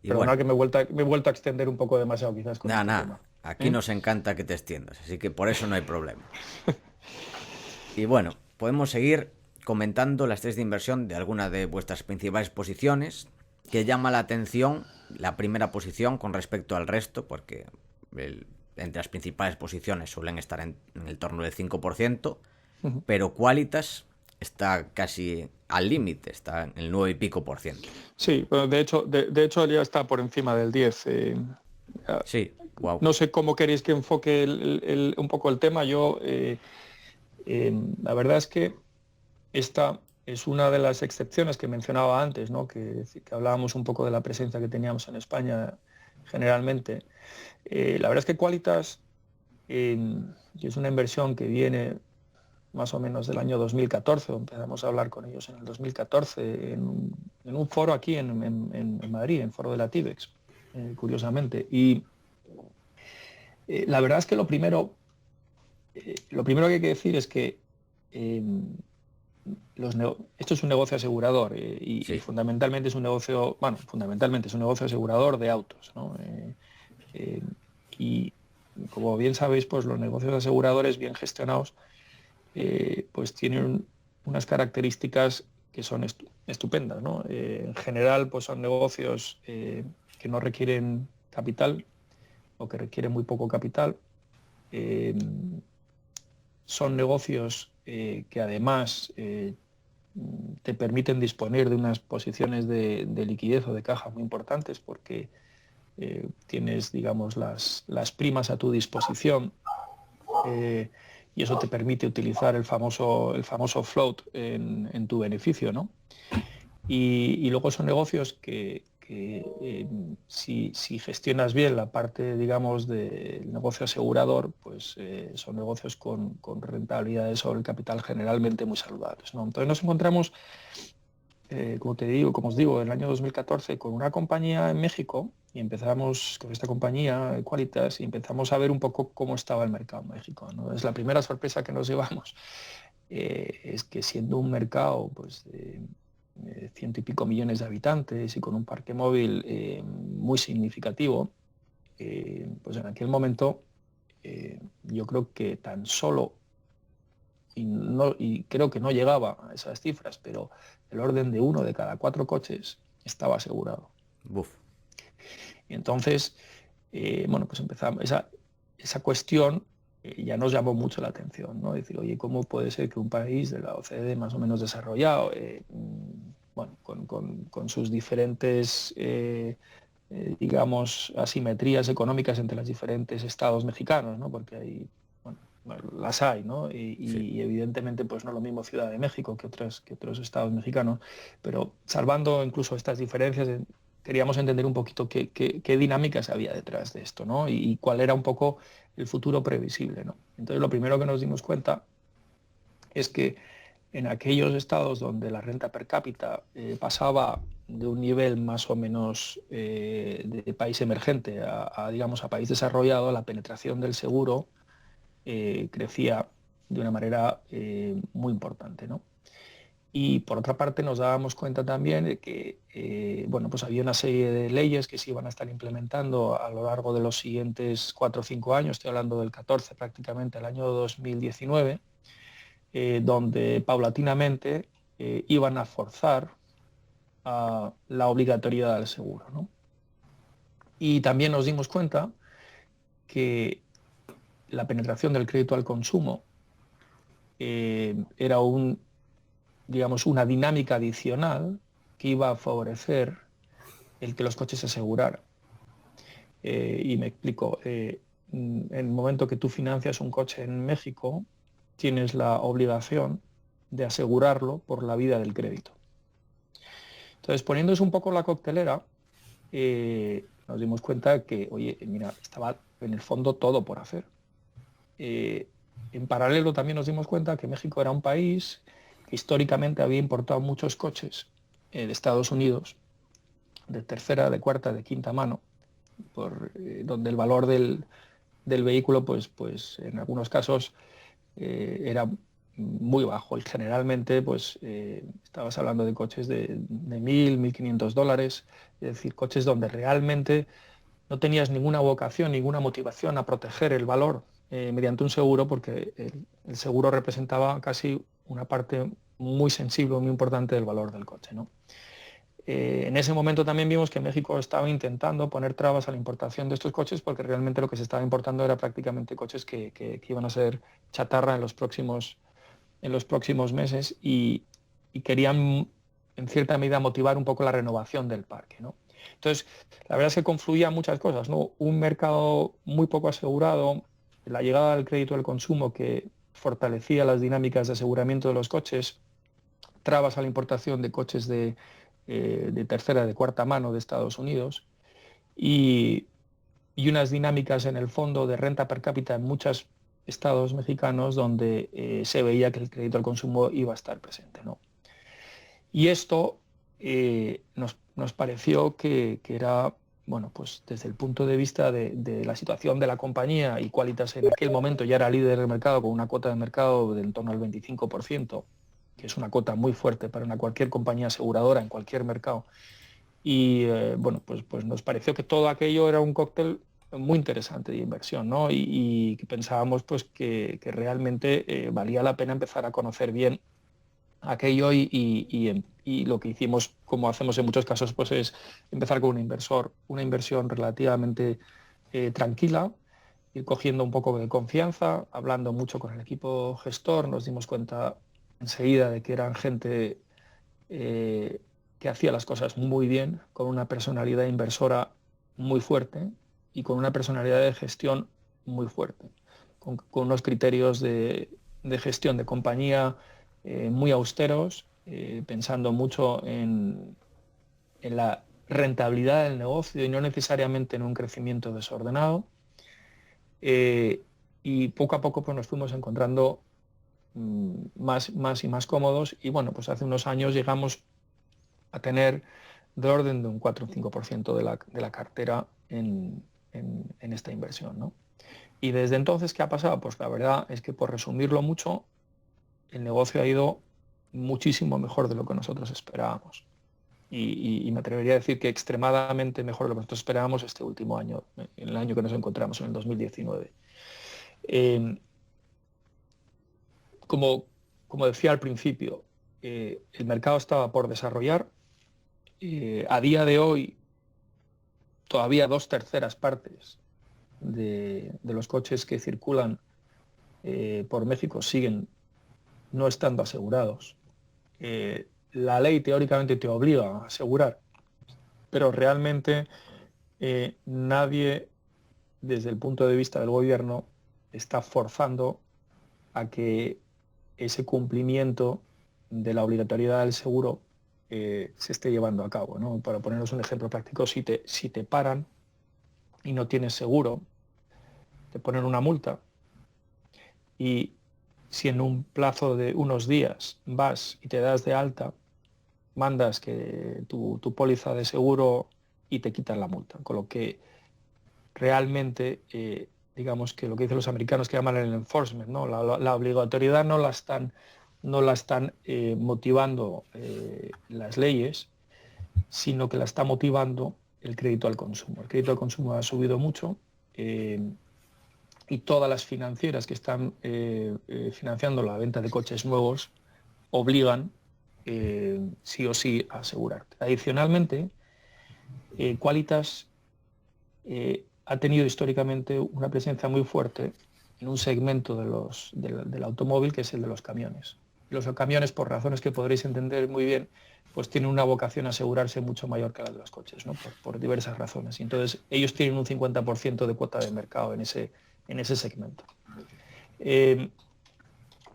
Y Perdona bueno, que me he vuelto a extender un poco demasiado quizás con este tema. aquí nos encanta que te extiendas, así que por eso no hay problema. Y bueno, podemos seguir comentando las 3 de inversión de alguna de vuestras principales posiciones, que llama la atención la primera posición con respecto al resto, porque entre las principales posiciones suelen estar en el torno del 5%, pero Qualitas está casi al límite, está en el 9 y pico por ciento. Sí, bueno, de hecho ya está por encima del 10. Sí, wow. No sé cómo queréis que enfoque un poco el tema. Yo, la verdad es que esta es una de las excepciones que mencionaba antes, ¿no? que hablábamos un poco de la presencia que teníamos en España generalmente. La verdad es que Qualitas es una inversión que viene más o menos del año 2014, empezamos a hablar con ellos en el 2014, en un foro aquí en Madrid, en foro de la TIBEX, curiosamente. Y la verdad es que lo primero que hay que decir es que esto es un negocio asegurador Sí. y fundamentalmente es un negocio, asegurador de autos, ¿no? Y como bien sabéis, pues los negocios aseguradores bien gestionados pues tienen unas características que son estupendas, ¿no? En general, pues son negocios que no requieren capital o que requieren muy poco capital. Son negocios que además te permiten disponer de unas posiciones de liquidez o de caja muy importantes porque tienes, digamos, las primas a tu disposición. Y eso te permite utilizar el famoso float en tu beneficio, ¿no? Y luego son negocios que si gestionas bien la parte, digamos, del negocio asegurador, pues son negocios con rentabilidades sobre el capital generalmente muy saludables, ¿no? Entonces nos encontramos, como os digo, en el año 2014 con una compañía en México y empezamos con esta compañía, Qualitas, y empezamos a ver un poco cómo estaba el mercado en México, ¿no? Es la primera sorpresa que nos llevamos, es que siendo un mercado pues, de 100 y pico millones de habitantes y con un parque móvil muy significativo, pues en aquel momento yo creo que tan solo, y creo que no llegaba a esas cifras, pero el orden de 1 de cada 4 coches estaba asegurado. Uf. Y entonces, bueno, pues empezamos, esa cuestión ya nos llamó mucho la atención, ¿no? Decir, oye, ¿cómo puede ser que un país de la OCDE más o menos desarrollado, bueno, con sus diferentes, digamos, asimetrías económicas entre los diferentes estados mexicanos, ¿no? Porque hay, bueno, bueno, las hay, ¿no? Sí. Y evidentemente pues no es lo mismo Ciudad de México que otros estados mexicanos, pero salvando incluso estas diferencias, queríamos entender un poquito qué dinámicas había detrás de esto, ¿no? Y cuál era un poco el futuro previsible, ¿no? Entonces lo primero que nos dimos cuenta es que en aquellos estados donde la renta per cápita pasaba de un nivel más o menos de país emergente digamos, a país desarrollado, la penetración del seguro crecía de una manera muy importante, ¿no? Y por otra parte nos dábamos cuenta también de que bueno, pues había una serie de leyes que se iban a estar implementando a lo largo de los siguientes 4 o 5 años, estoy hablando del 14 prácticamente, el año 2019, donde paulatinamente iban a forzar a la obligatoriedad del seguro, ¿no? Y también nos dimos cuenta que la penetración del crédito al consumo era digamos, una dinámica adicional que iba a favorecer el que los coches se aseguraran. Y me explico. En el momento que tú financias un coche en México, tienes la obligación de asegurarlo por la vida del crédito. Entonces, poniéndose un poco la coctelera, nos dimos cuenta que, oye, mira, estaba en el fondo todo por hacer. En paralelo también nos dimos cuenta que México era un país que históricamente había importado muchos coches de Estados Unidos, de tercera, de cuarta, de quinta mano, donde el valor del vehículo, pues en algunos casos era muy bajo y generalmente pues estabas hablando de coches de $1.000, $1.500, es decir, coches donde realmente no tenías ninguna vocación, ninguna motivación a proteger el valor mediante un seguro, porque el seguro representaba casi una parte muy sensible, muy importante del valor del coche, ¿no? En ese momento también vimos que México estaba intentando poner trabas a la importación de estos coches, porque realmente lo que se estaba importando era prácticamente coches que iban a ser chatarra en los próximos meses y querían en cierta medida motivar un poco la renovación del parque, ¿no? Entonces, la verdad es que confluían muchas cosas, ¿no? Un mercado muy poco asegurado, la llegada del crédito al consumo que fortalecía las dinámicas de aseguramiento de los coches, trabas a la importación de coches de tercera, de cuarta mano de Estados Unidos y, y unas dinámicas en el fondo de renta per cápita en muchos estados mexicanos donde se veía que el crédito al consumo iba a estar presente, ¿no? Y esto nos pareció que era, bueno, pues desde el punto de vista de la situación de la compañía, y Qualitas en aquel momento ya era líder del mercado con una cuota de mercado de en torno al 25%, que es una cuota muy fuerte para cualquier compañía aseguradora en cualquier mercado. Y bueno, pues nos pareció que todo aquello era un cóctel muy interesante de inversión, ¿no? Y que pensábamos pues que realmente valía la pena empezar a conocer bien aquello y lo que hicimos, como hacemos en muchos casos, pues es empezar con una inversión relativamente tranquila, ir cogiendo un poco de confianza, hablando mucho con el equipo gestor, nos dimos cuenta enseguida de que eran gente que hacía las cosas muy bien, con una personalidad inversora muy fuerte y con una personalidad de gestión muy fuerte, con unos criterios de gestión de compañía muy austeros, pensando mucho en la rentabilidad del negocio y no necesariamente en un crecimiento desordenado. Y poco a poco pues, nos fuimos encontrando más y más cómodos y bueno, pues hace unos años llegamos a tener de orden de un 4 o 5% de la cartera en esta inversión, ¿no? Y desde entonces, ¿qué ha pasado? Pues la verdad es que, por resumirlo mucho, el negocio ha ido muchísimo mejor de lo que nosotros esperábamos. Y me atrevería a decir que extremadamente mejor de lo que nosotros esperábamos este último año, en el año que nos encontramos, en el 2019. Como, como decía al principio, el mercado estaba por desarrollar. A día de hoy, todavía 2/3 partes de los coches que circulan por México siguen no estando asegurados. La ley teóricamente te obliga a asegurar, pero realmente nadie, desde el punto de vista del gobierno, está forzando a que ese cumplimiento de la obligatoriedad del seguro se esté llevando a cabo, ¿no? Para ponernos un ejemplo práctico, si te paran y no tienes seguro, te ponen una multa, y si en un plazo de unos días vas y te das de alta, mandas que tu póliza de seguro y te quitan la multa, con lo que realmente, digamos que lo que dicen los americanos que llaman el enforcement, ¿no? La obligatoriedad no la están motivando las leyes, sino que la está motivando el crédito al consumo. El crédito al consumo ha subido mucho y todas las financieras que están financiando la venta de coches nuevos obligan sí o sí a asegurarte. Adicionalmente, Qualitas ha tenido históricamente una presencia muy fuerte en un segmento del automóvil, que es el de los camiones. Los camiones, por razones que podréis entender muy bien, pues tienen una vocación a asegurarse mucho mayor que la de los coches, ¿no? Por diversas razones. Y entonces ellos tienen un 50% de cuota de mercado en ese segmento.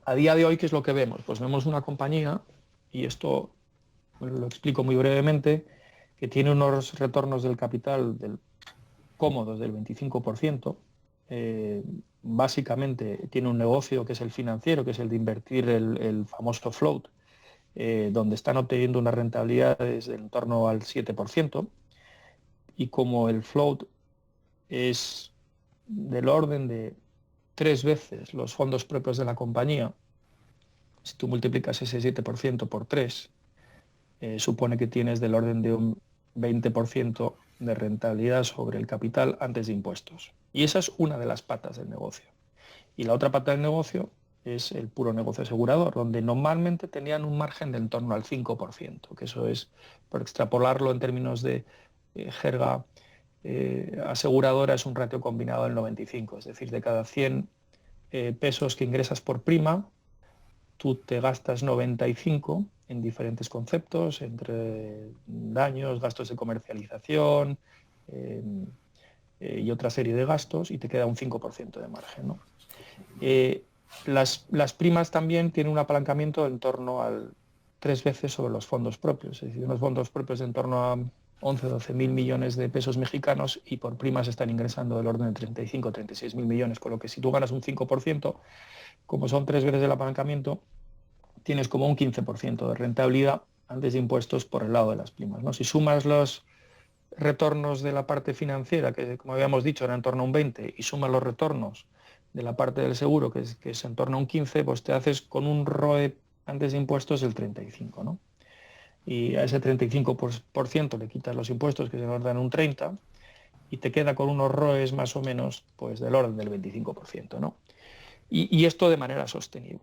A día de hoy, ¿qué es lo que vemos? Pues vemos una compañía, y esto lo explico muy brevemente, que tiene unos retornos del capital cómodos del 25%. Básicamente tiene un negocio que es el financiero, que es el de invertir el famoso float, donde están obteniendo unas rentabilidades en torno al 7%, y como el float es del orden de 3 veces los fondos propios de la compañía, si tú multiplicas ese 7% por 3, supone que tienes del orden de un 20% de rentabilidad sobre el capital antes de impuestos. Y esa es una de las patas del negocio. Y la otra pata del negocio es el puro negocio asegurador, donde normalmente tenían un margen de en torno al 5%, que eso es, por extrapolarlo en términos de jerga aseguradora, es un ratio combinado del 95, es decir, de cada 100 pesos que ingresas por prima, tú te gastas 95 en diferentes conceptos, entre daños, gastos de comercialización y otra serie de gastos, y te queda un 5% de margen, ¿no? Las primas también tienen un apalancamiento en torno al 3 veces sobre los fondos propios, es decir, unos fondos propios de en torno a 11 o 12 mil millones de pesos mexicanos, y por primas están ingresando del orden de 35 o 36 mil millones, con lo que si tú ganas un 5%, como son 3 veces el apalancamiento, tienes como un 15% de rentabilidad antes de impuestos por el lado de las primas, ¿no? Si sumas los retornos de la parte financiera, que como habíamos dicho era en torno a un 20, y sumas los retornos de la parte del seguro, que es en torno a un 15, pues te haces con un ROE antes de impuestos del 35, ¿no? Y a ese 35% le quitas los impuestos, que se nos dan un 30, y te queda con unos ROEs más o menos pues del orden del 25%, ¿no? Y esto de manera sostenible.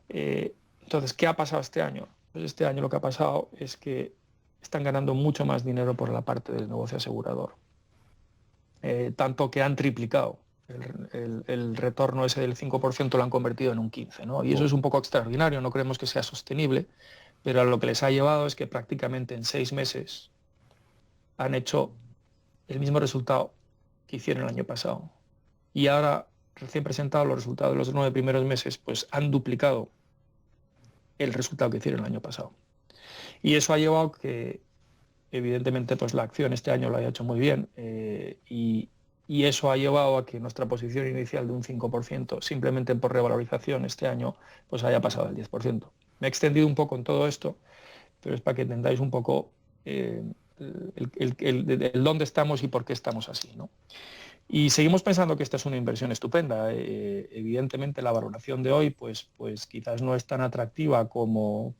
Entonces, ¿qué ha pasado este año? Pues este año lo que ha pasado es que están ganando mucho más dinero por la parte del negocio asegurador. Tanto que han triplicado el retorno ese del 5%, lo han convertido en un 15%, ¿no? Y eso es un poco extraordinario, no creemos que sea sostenible, pero lo que les ha llevado es que prácticamente en 6 meses han hecho el mismo resultado que hicieron el año pasado. Y ahora, recién presentados los resultados de los 9 primeros meses, pues han duplicado el resultado que hicieron el año pasado. Y eso ha llevado que, evidentemente, pues la acción este año lo haya hecho muy bien, y eso ha llevado a que nuestra posición inicial de un 5%, simplemente por revalorización este año, pues haya pasado al 10%. Me he extendido un poco en todo esto, pero es para que entendáis un poco el dónde estamos y por qué estamos así, ¿no? Y seguimos pensando que esta es una inversión estupenda. Evidentemente la valoración de hoy pues quizás no es tan atractiva como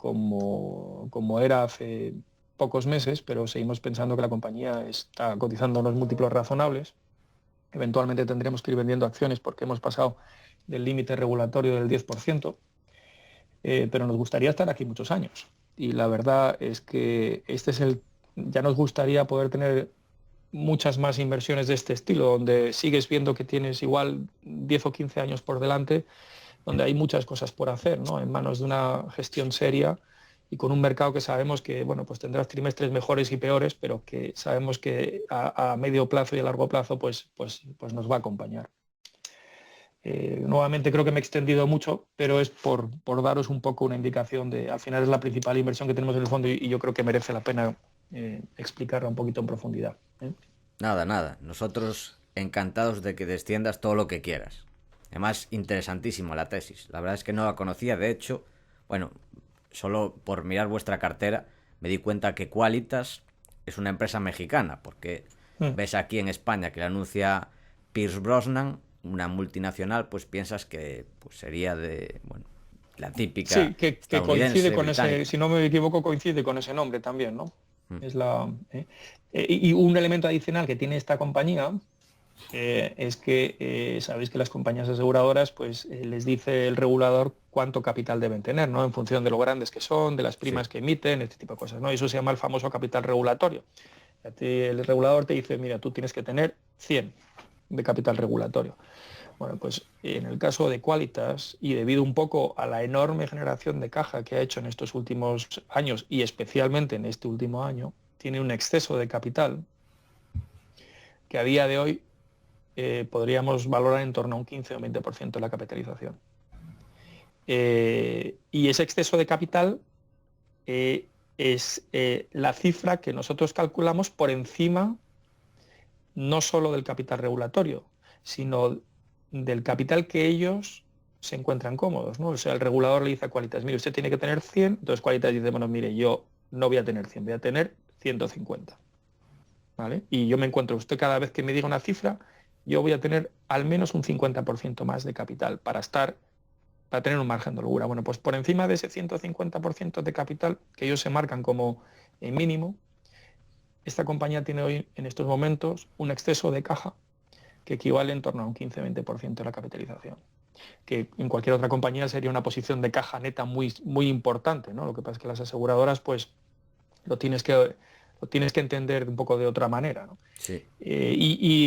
era hace pocos meses, pero seguimos pensando que la compañía está cotizando unos múltiplos razonables. Eventualmente tendremos que ir vendiendo acciones porque hemos pasado del límite regulatorio del 10%, pero nos gustaría estar aquí muchos años. Y la verdad es que ya nos gustaría poder tener muchas más inversiones de este estilo, donde sigues viendo que tienes igual 10 o 15 años por delante, donde hay muchas cosas por hacer, ¿no? En manos de una gestión seria y con un mercado que sabemos que, bueno, pues tendrás trimestres mejores y peores, pero que sabemos que a medio plazo y a largo plazo pues nos va a acompañar. Nuevamente creo que me he extendido mucho, pero es por daros un poco una indicación de, al final es la principal inversión que tenemos en el fondo y yo creo que merece la pena explicarla un poquito en profundidad. Nada. Nosotros encantados de que desciendas todo lo que quieras. Además, interesantísimo la tesis. La verdad es que no la conocía. De hecho, bueno, solo por mirar vuestra cartera me di cuenta que Qualitas es una empresa mexicana, porque ves aquí en España que la anuncia Pierce Brosnan, una multinacional, pues piensas que pues sería de, bueno, la típica Sí, que coincide con británica. ese, si no me equivoco, coincide con ese nombre también, ¿no? Es y un elemento adicional que tiene esta compañía es que sabéis que las compañías aseguradoras pues les dice el regulador cuánto capital deben tener, ¿no? En función de lo grandes que son, de las primas Sí. que emiten, este tipo de cosas, ¿no? Y eso se llama el famoso capital regulatorio. El regulador te dice, mira, tú tienes que tener 100 de capital regulatorio. Bueno, pues en el caso de Qualitas, y debido un poco a la enorme generación de caja que ha hecho en estos últimos años y especialmente en este último año, tiene un exceso de capital que a día de hoy podríamos valorar en torno a un 15 o 20% de la capitalización. Y ese exceso de capital es la cifra que nosotros calculamos por encima no solo del capital regulatorio, sino del capital que ellos se encuentran cómodos, ¿no? O sea, el regulador le dice a Qualitas, mire, usted tiene que tener 100, entonces Qualitas dice, bueno, mire, yo no voy a tener 100, voy a tener 150. ¿Vale? Y yo me encuentro, usted cada vez que me diga una cifra, yo voy a tener al menos un 50% más de capital para tener un margen de holgura. Bueno, pues por encima de ese 150% de capital que ellos se marcan como mínimo, esta compañía tiene hoy, en estos momentos, un exceso de caja que equivale en torno a un 15-20% de la capitalización, que en cualquier otra compañía sería una posición de caja neta muy, muy importante, ¿no? Lo que pasa es que las aseguradoras, pues, lo tienes que entender un poco de otra manera, ¿no? Sí.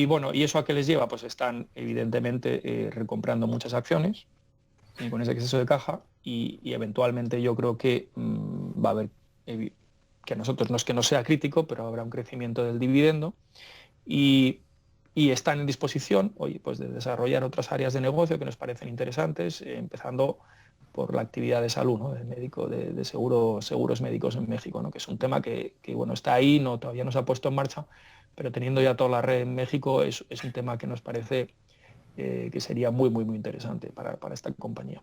Bueno, ¿y eso a qué les lleva? Pues están evidentemente recomprando muchas acciones con ese exceso de caja y eventualmente yo creo que va a haber, que a nosotros no es que no sea crítico, pero habrá un crecimiento del dividendo y están en disposición, oye, pues de desarrollar otras áreas de negocio que nos parecen interesantes, empezando por la actividad de salud, ¿no? De médico, de seguros médicos en México, ¿no? Que es un tema que bueno, está ahí, todavía no se ha puesto en marcha, pero teniendo ya toda la red en México es un tema que nos parece que sería muy, muy, muy interesante para esta compañía.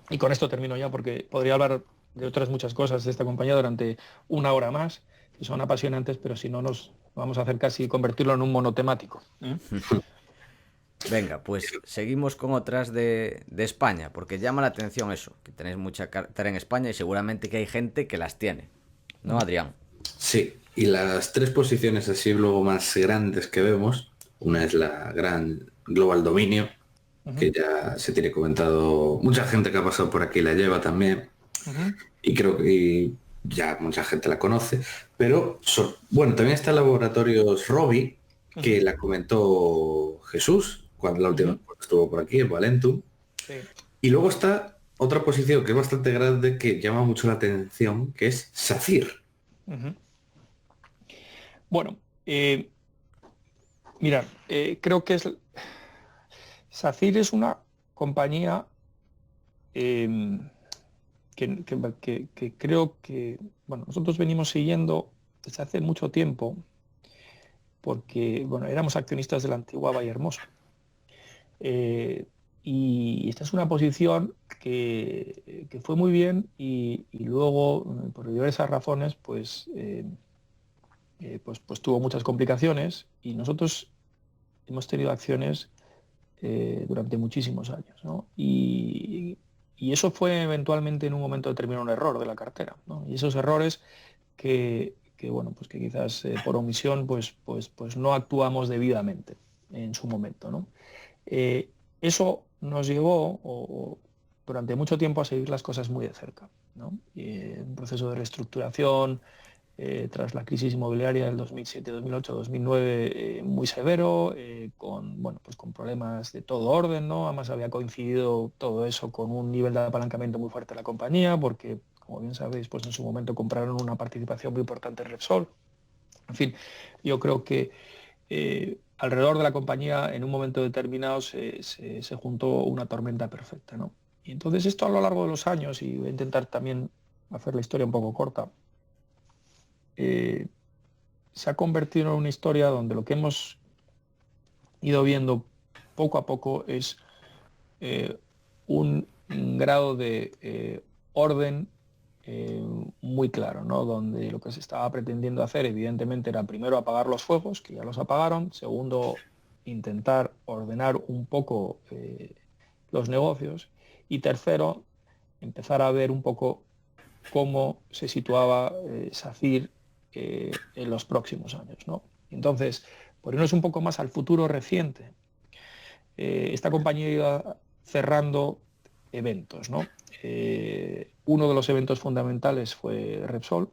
Y con esto termino ya porque podría hablar de otras muchas cosas de esta compañía durante una hora más, que son apasionantes, pero si no nos vamos a hacer casi convertirlo en un monotemático. Venga, pues seguimos con otras de España, porque llama la atención eso, que tenéis mucha cartera en España y seguramente que hay gente que las tiene, ¿no, Adrián? Sí, y las tres posiciones así luego más grandes que vemos, una es la gran Global Dominio, que ya se tiene comentado, mucha gente que ha pasado por aquí la lleva también, y creo que ya mucha gente la conoce, pero bueno, también está Laboratorios Robi, que la comentó Jesús cuando la última vez estuvo por aquí, el Valentum, Sí. y luego está otra posición que es bastante grande que llama mucho la atención, que es SACIR. Bueno, mirad, creo que SACIR es una compañía que creo que, bueno, nosotros venimos siguiendo desde hace mucho tiempo porque, bueno, éramos accionistas de la antigua Vallehermoso. Y esta es una posición que fue muy bien y luego, por diversas razones, pues tuvo muchas complicaciones y nosotros hemos tenido acciones durante muchísimos años, ¿no? Y eso fue eventualmente en un momento determinado un error de la cartera, ¿no? Y esos errores bueno, pues que quizás por omisión pues no actuamos debidamente en su momento, ¿no? Eso nos llevó durante mucho tiempo a seguir las cosas muy de cerca, ¿no? Un proceso de reestructuración tras la crisis inmobiliaria del 2007, 2008, 2009 muy severo, con problemas de todo orden, ¿no? Además había coincidido todo eso con un nivel de apalancamiento muy fuerte de la compañía, porque, como bien sabéis, pues en su momento compraron una participación muy importante en Repsol. En fin, yo creo que alrededor de la compañía en un momento determinado se juntó una tormenta perfecta, ¿no? Y entonces esto a lo largo de los años, y voy a intentar también hacer la historia un poco corta, se ha convertido en una historia donde lo que hemos ido viendo poco a poco es un grado de orden muy claro, ¿no? Donde lo que se estaba pretendiendo hacer, evidentemente, era primero apagar los fuegos, que ya los apagaron; segundo, intentar ordenar un poco los negocios; y tercero, empezar a ver un poco cómo se situaba SACIR en los próximos años, ¿no? Entonces, por irnos un poco más al futuro reciente, esta compañía iba cerrando eventos, ¿no? Uno de los eventos fundamentales fue Repsol.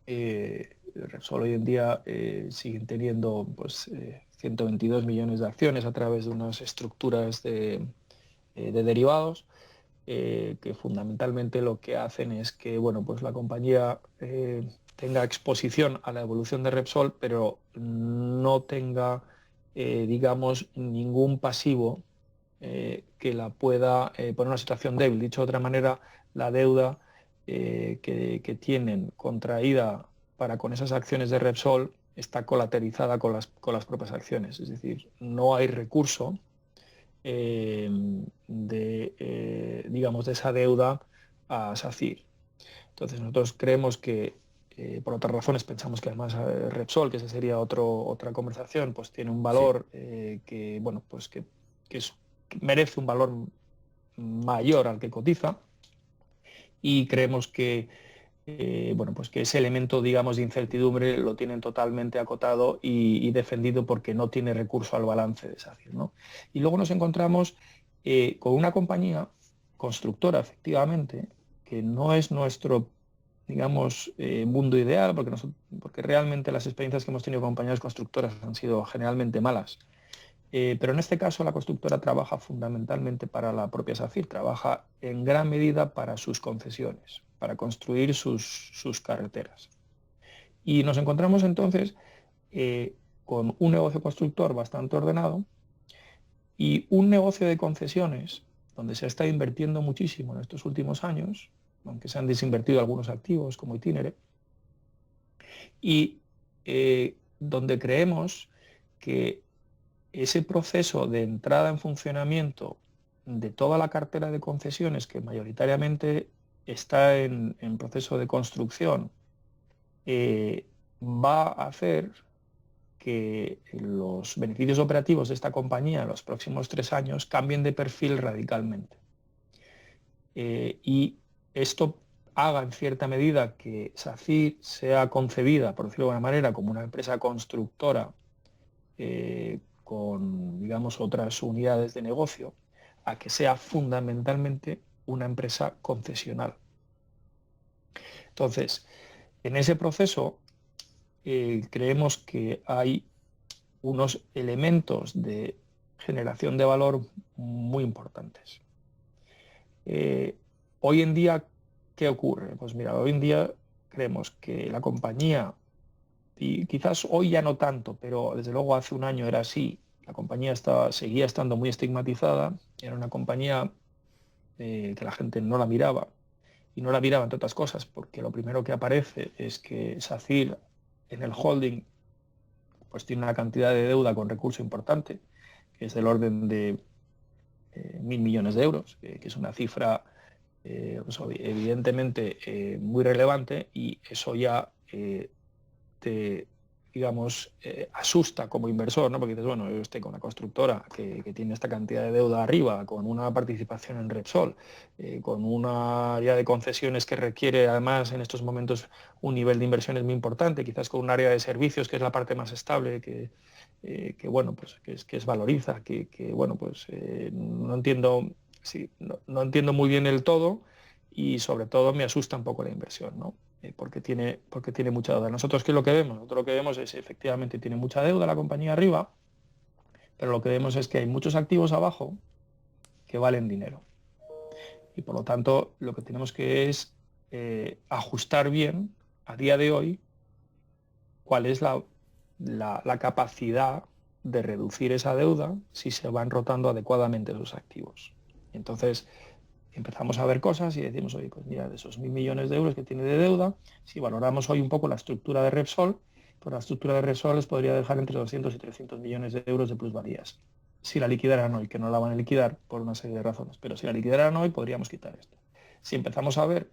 Repsol hoy en día siguen teniendo pues, 122 millones de acciones a través de unas estructuras de derivados, que fundamentalmente lo que hacen es que, bueno, pues la compañía tenga exposición a la evolución de Repsol, pero no tenga, digamos, ningún pasivo que la pueda poner en una situación débil. Dicho de otra manera, la deuda que tienen contraída para con esas acciones de Repsol está colateralizada con las propias acciones. Es decir, no hay recurso digamos, de esa deuda a SACIR. Entonces nosotros creemos que, por otras razones, pensamos que además Repsol, que esa sería otra conversación, pues tiene un Sí. valor que, bueno, pues que merece un valor mayor al que cotiza, y creemos que bueno, pues que ese elemento, digamos, de incertidumbre lo tienen totalmente acotado y defendido, porque no tiene recurso al balance de SACIR, ¿no? Y luego nos encontramos con una compañía constructora, efectivamente, que no es nuestro, digamos, mundo ideal, porque realmente las experiencias que hemos tenido con compañías constructoras han sido generalmente malas. Pero en este caso la constructora trabaja fundamentalmente para la propia SACIR, trabaja en gran medida para sus concesiones, para construir sus carreteras. Y nos encontramos entonces con un negocio constructor bastante ordenado y un negocio de concesiones donde se ha estado invirtiendo muchísimo en estos últimos años, aunque se han desinvertido algunos activos como Itinere, y donde creemos que ese proceso de entrada en funcionamiento de toda la cartera de concesiones, que mayoritariamente está en proceso de construcción, va a hacer que los beneficios operativos de esta compañía en los próximos 3 años cambien de perfil radicalmente. Y esto haga en cierta medida que SACIR sea concebida, por decirlo de alguna manera, como una empresa constructora con, digamos, otras unidades de negocio, a que sea fundamentalmente una empresa concesional. Entonces, en ese proceso creemos que hay unos elementos de generación de valor muy importantes. Hoy en día, ¿qué ocurre? Pues mira, hoy en día creemos que la compañía, y quizás hoy ya no tanto, pero desde luego hace un año era así, la compañía seguía estando muy estigmatizada. Era una compañía que la gente no la miraba, y no la miraba, entre otras cosas, porque lo primero que aparece es que SACIR en el holding pues tiene una cantidad de deuda con recurso importante, que es del orden de 1.000 millones de euros, que es una cifra pues, evidentemente muy relevante, y eso ya te, digamos, asusta como inversor, ¿no? Porque dices, bueno, yo estoy con una constructora que tiene esta cantidad de deuda arriba, con una participación en Repsol, con una área de concesiones que requiere además en estos momentos un nivel de inversiones muy importante, quizás con un área de servicios que es la parte más estable, bueno, pues que es valoriza, bueno, pues no entiendo, sí, no entiendo muy bien el todo, y sobre todo me asusta un poco la inversión, ¿no? Porque tiene mucha deuda. Nosotros, ¿qué es lo que vemos? Nosotros lo que vemos es, efectivamente, tiene mucha deuda la compañía arriba, pero lo que vemos es que hay muchos activos abajo que valen dinero. Y por lo tanto, lo que tenemos que es ajustar bien, a día de hoy, cuál es la la capacidad de reducir esa deuda si se van rotando adecuadamente los activos. Entonces empezamos a ver cosas y decimos, oye, pues mira, de esos 1.000 millones de euros que tiene de deuda, si valoramos hoy un poco la estructura de Repsol, pues la estructura de Repsol les podría dejar entre 200 y 300 millones de euros de plusvalías. Si la liquidaran hoy, que no la van a liquidar por una serie de razones, pero si la liquidaran hoy podríamos quitar esto. Si empezamos a ver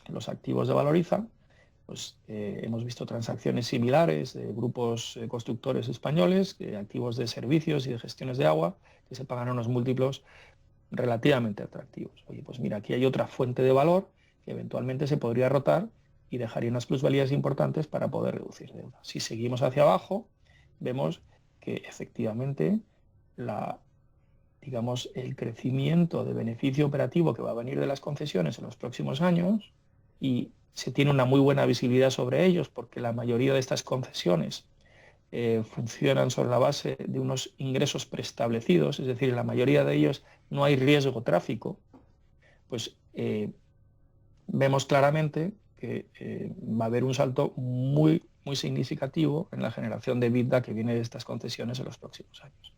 los activos de Valoriza, pues hemos visto transacciones similares de grupos constructores españoles, activos de servicios y de gestiones de agua, que se pagan unos múltiplos relativamente atractivos. Oye, pues mira, aquí hay otra fuente de valor que eventualmente se podría rotar y dejaría unas plusvalías importantes para poder reducir deuda. Si seguimos hacia abajo, vemos que efectivamente el crecimiento de beneficio operativo que va a venir de las concesiones en los próximos años, y se tiene una muy buena visibilidad sobre ellos porque la mayoría de estas concesiones funcionan sobre la base de unos ingresos preestablecidos, es decir, en la mayoría de ellos no hay riesgo tráfico, pues vemos claramente que va a haber un salto muy, muy significativo en la generación de EBITDA que viene de estas concesiones en los próximos años.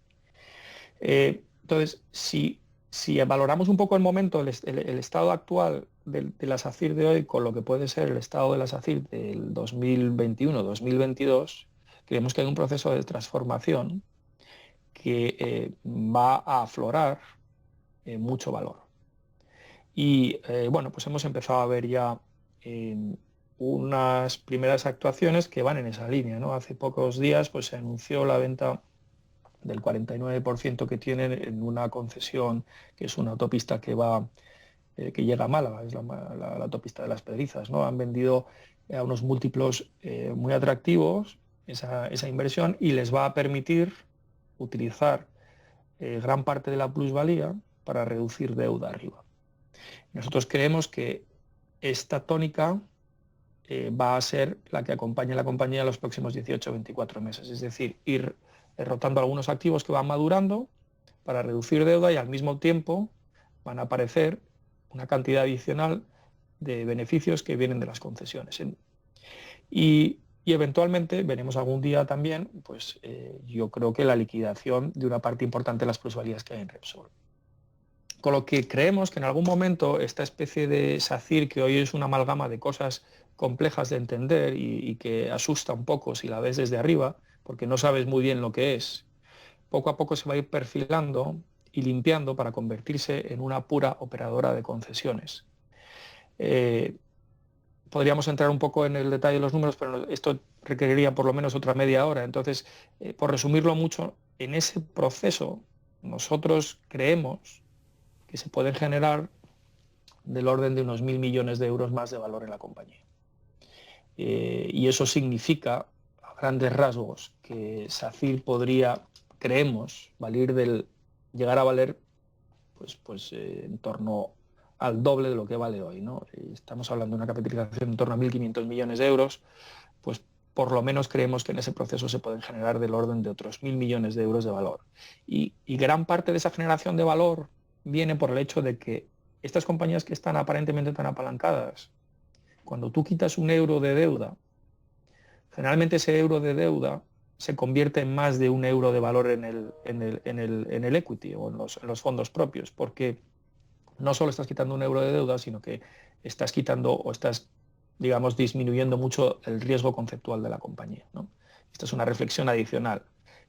Entonces, si valoramos un poco el momento, el estado actual de la SACIR de hoy con lo que puede ser el estado de la SACIR del 2021-2022, creemos que hay un proceso de transformación que va a aflorar mucho valor. Y bueno, pues hemos empezado a ver ya unas primeras actuaciones que van en esa línea, ¿no? Hace pocos días pues, se anunció la venta del 49% que tienen en una concesión que es una autopista que llega a Málaga, es la autopista de las Pedrizas, ¿no? Han vendido a unos múltiplos muy atractivos esa inversión y les va a permitir utilizar gran parte de la plusvalía para reducir deuda arriba. Nosotros creemos que esta tónica va a ser la que acompañe a la compañía en los próximos 18 o 24 meses, es decir, ir rotando algunos activos que van madurando para reducir deuda y al mismo tiempo van a aparecer una cantidad adicional de beneficios que vienen de las concesiones. Y eventualmente veremos algún día también, pues yo creo que la liquidación de una parte importante de las plusvalías que hay en Repsol. Con lo que creemos que en algún momento esta especie de SACIR, que hoy es una amalgama de cosas complejas de entender y que asusta un poco si la ves desde arriba, porque no sabes muy bien lo que es, poco a poco se va a ir perfilando y limpiando para convertirse en una pura operadora de concesiones. Podríamos entrar un poco en el detalle de los números, pero esto requeriría por lo menos otra media hora. Entonces, por resumirlo mucho, en ese proceso nosotros creemos que se pueden generar del orden de unos 1.000 millones de euros más de valor en la compañía. Y eso significa, a grandes rasgos, que SACIR podría, creemos, llegar a valer pues en torno al doble de lo que vale hoy, ¿no? Estamos hablando de una capitalización en torno a 1.500 millones de euros, pues por lo menos creemos que en ese proceso se pueden generar del orden de otros 1.000 millones de euros de valor. Y gran parte de esa generación de valor viene por el hecho de que estas compañías que están aparentemente tan apalancadas, cuando tú quitas un euro de deuda, generalmente ese euro de deuda se convierte en más de un euro de valor en el equity o en los fondos propios, porque no solo estás quitando un euro de deuda, sino que estás quitando o estás, digamos, disminuyendo mucho el riesgo conceptual de la compañía, ¿no? Esta es una reflexión adicional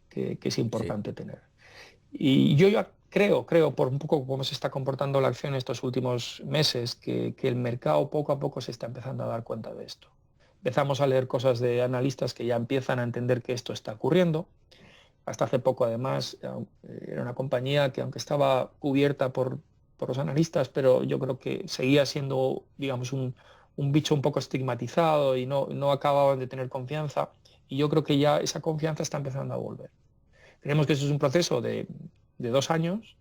que es importante tener. Y yo ya creo, por un poco cómo se está comportando la acción estos últimos meses, que el mercado poco a poco se está empezando a dar cuenta de esto. Empezamos a leer cosas de analistas que ya empiezan a entender que esto está ocurriendo. Hasta hace poco, además, era una compañía que, aunque estaba cubierta por los analistas, pero yo creo que seguía siendo, digamos, un bicho un poco estigmatizado y no acababan de tener confianza. Y yo creo que ya esa confianza está empezando a volver. Creemos que eso es un proceso de 2 años,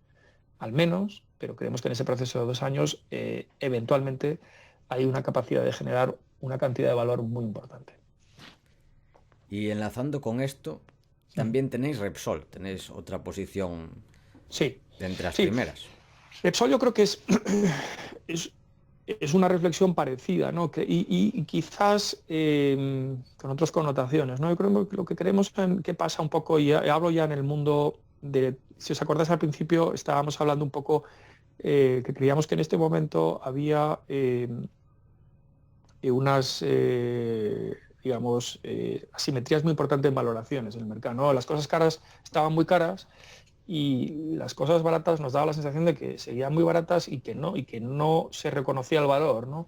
al menos, pero creemos que en ese proceso de 2 años eventualmente hay una capacidad de generar una cantidad de valor muy importante. Y enlazando con esto, también tenéis Repsol, tenéis otra posición de entre las primeras. Repsol yo creo que es es una reflexión parecida, ¿no? Y quizás con otras connotaciones, ¿no? Yo creo que lo que creemos que pasa un poco, y hablo ya en el mundo de, si os acordáis al principio, estábamos hablando un poco que creíamos que en este momento había unas, digamos, asimetrías muy importantes en valoraciones en el mercado, ¿no? Las cosas caras estaban muy caras y las cosas baratas nos daba la sensación de que seguían muy baratas y que no se reconocía el valor, ¿no?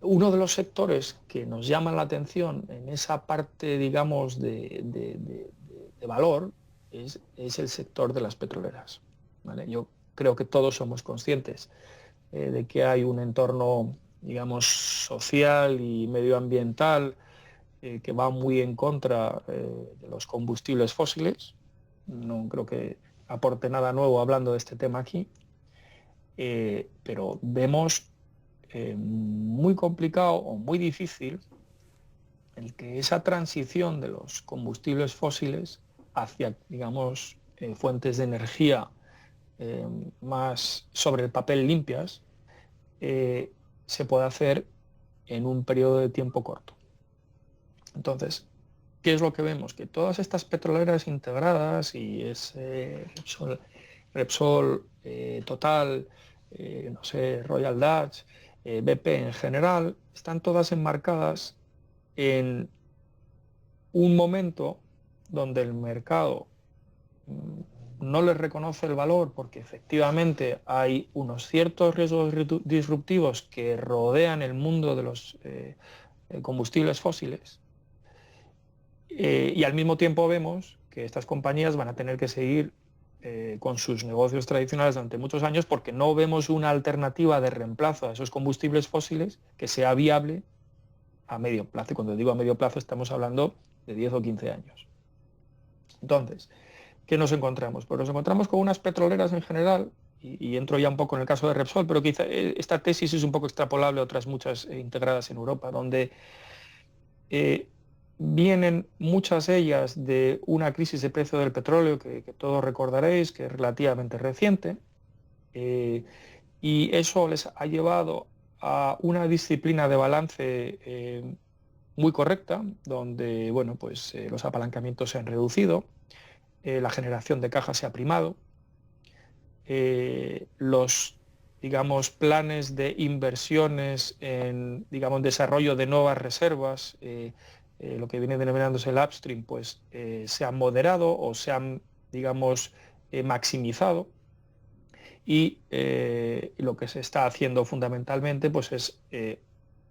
Uno de los sectores que nos llaman la atención en esa parte, digamos, de valor es el sector de las petroleras, ¿vale? Yo creo que todos somos conscientes de que hay un entorno, digamos, social y medioambiental que va muy en contra de los combustibles fósiles. No creo que aporte nada nuevo hablando de este tema aquí, pero vemos muy complicado o muy difícil el que esa transición de los combustibles fósiles hacia, digamos, fuentes de energía más sobre el papel limpias, se puede hacer en un periodo de tiempo corto. Entonces, ¿qué es lo que vemos? Que todas estas petroleras integradas, y es Repsol, Total, no sé, Royal Dutch, BP en general, están todas enmarcadas en un momento donde el mercado no les reconoce el valor porque efectivamente hay unos ciertos riesgos disruptivos que rodean el mundo de los combustibles fósiles, y al mismo tiempo vemos que estas compañías van a tener que seguir con sus negocios tradicionales durante muchos años porque no vemos una alternativa de reemplazo a esos combustibles fósiles que sea viable a medio plazo. Y cuando digo a medio plazo estamos hablando de 10 o 15 años. Entonces, ¿qué nos encontramos? Pues nos encontramos con unas petroleras en general, y entro ya un poco en el caso de Repsol, pero quizá esta tesis es un poco extrapolable a otras muchas integradas en Europa, donde vienen muchas de ellas de una crisis de precio del petróleo que todos recordaréis, que es relativamente reciente, y eso les ha llevado a una disciplina de balance muy correcta, donde bueno, pues, los apalancamientos se han reducido, la generación de caja se ha primado, los, digamos, planes de inversiones en, digamos, desarrollo de nuevas reservas, lo que viene denominándose el upstream, pues se han moderado o se han, digamos, maximizado, y lo que se está haciendo fundamentalmente pues es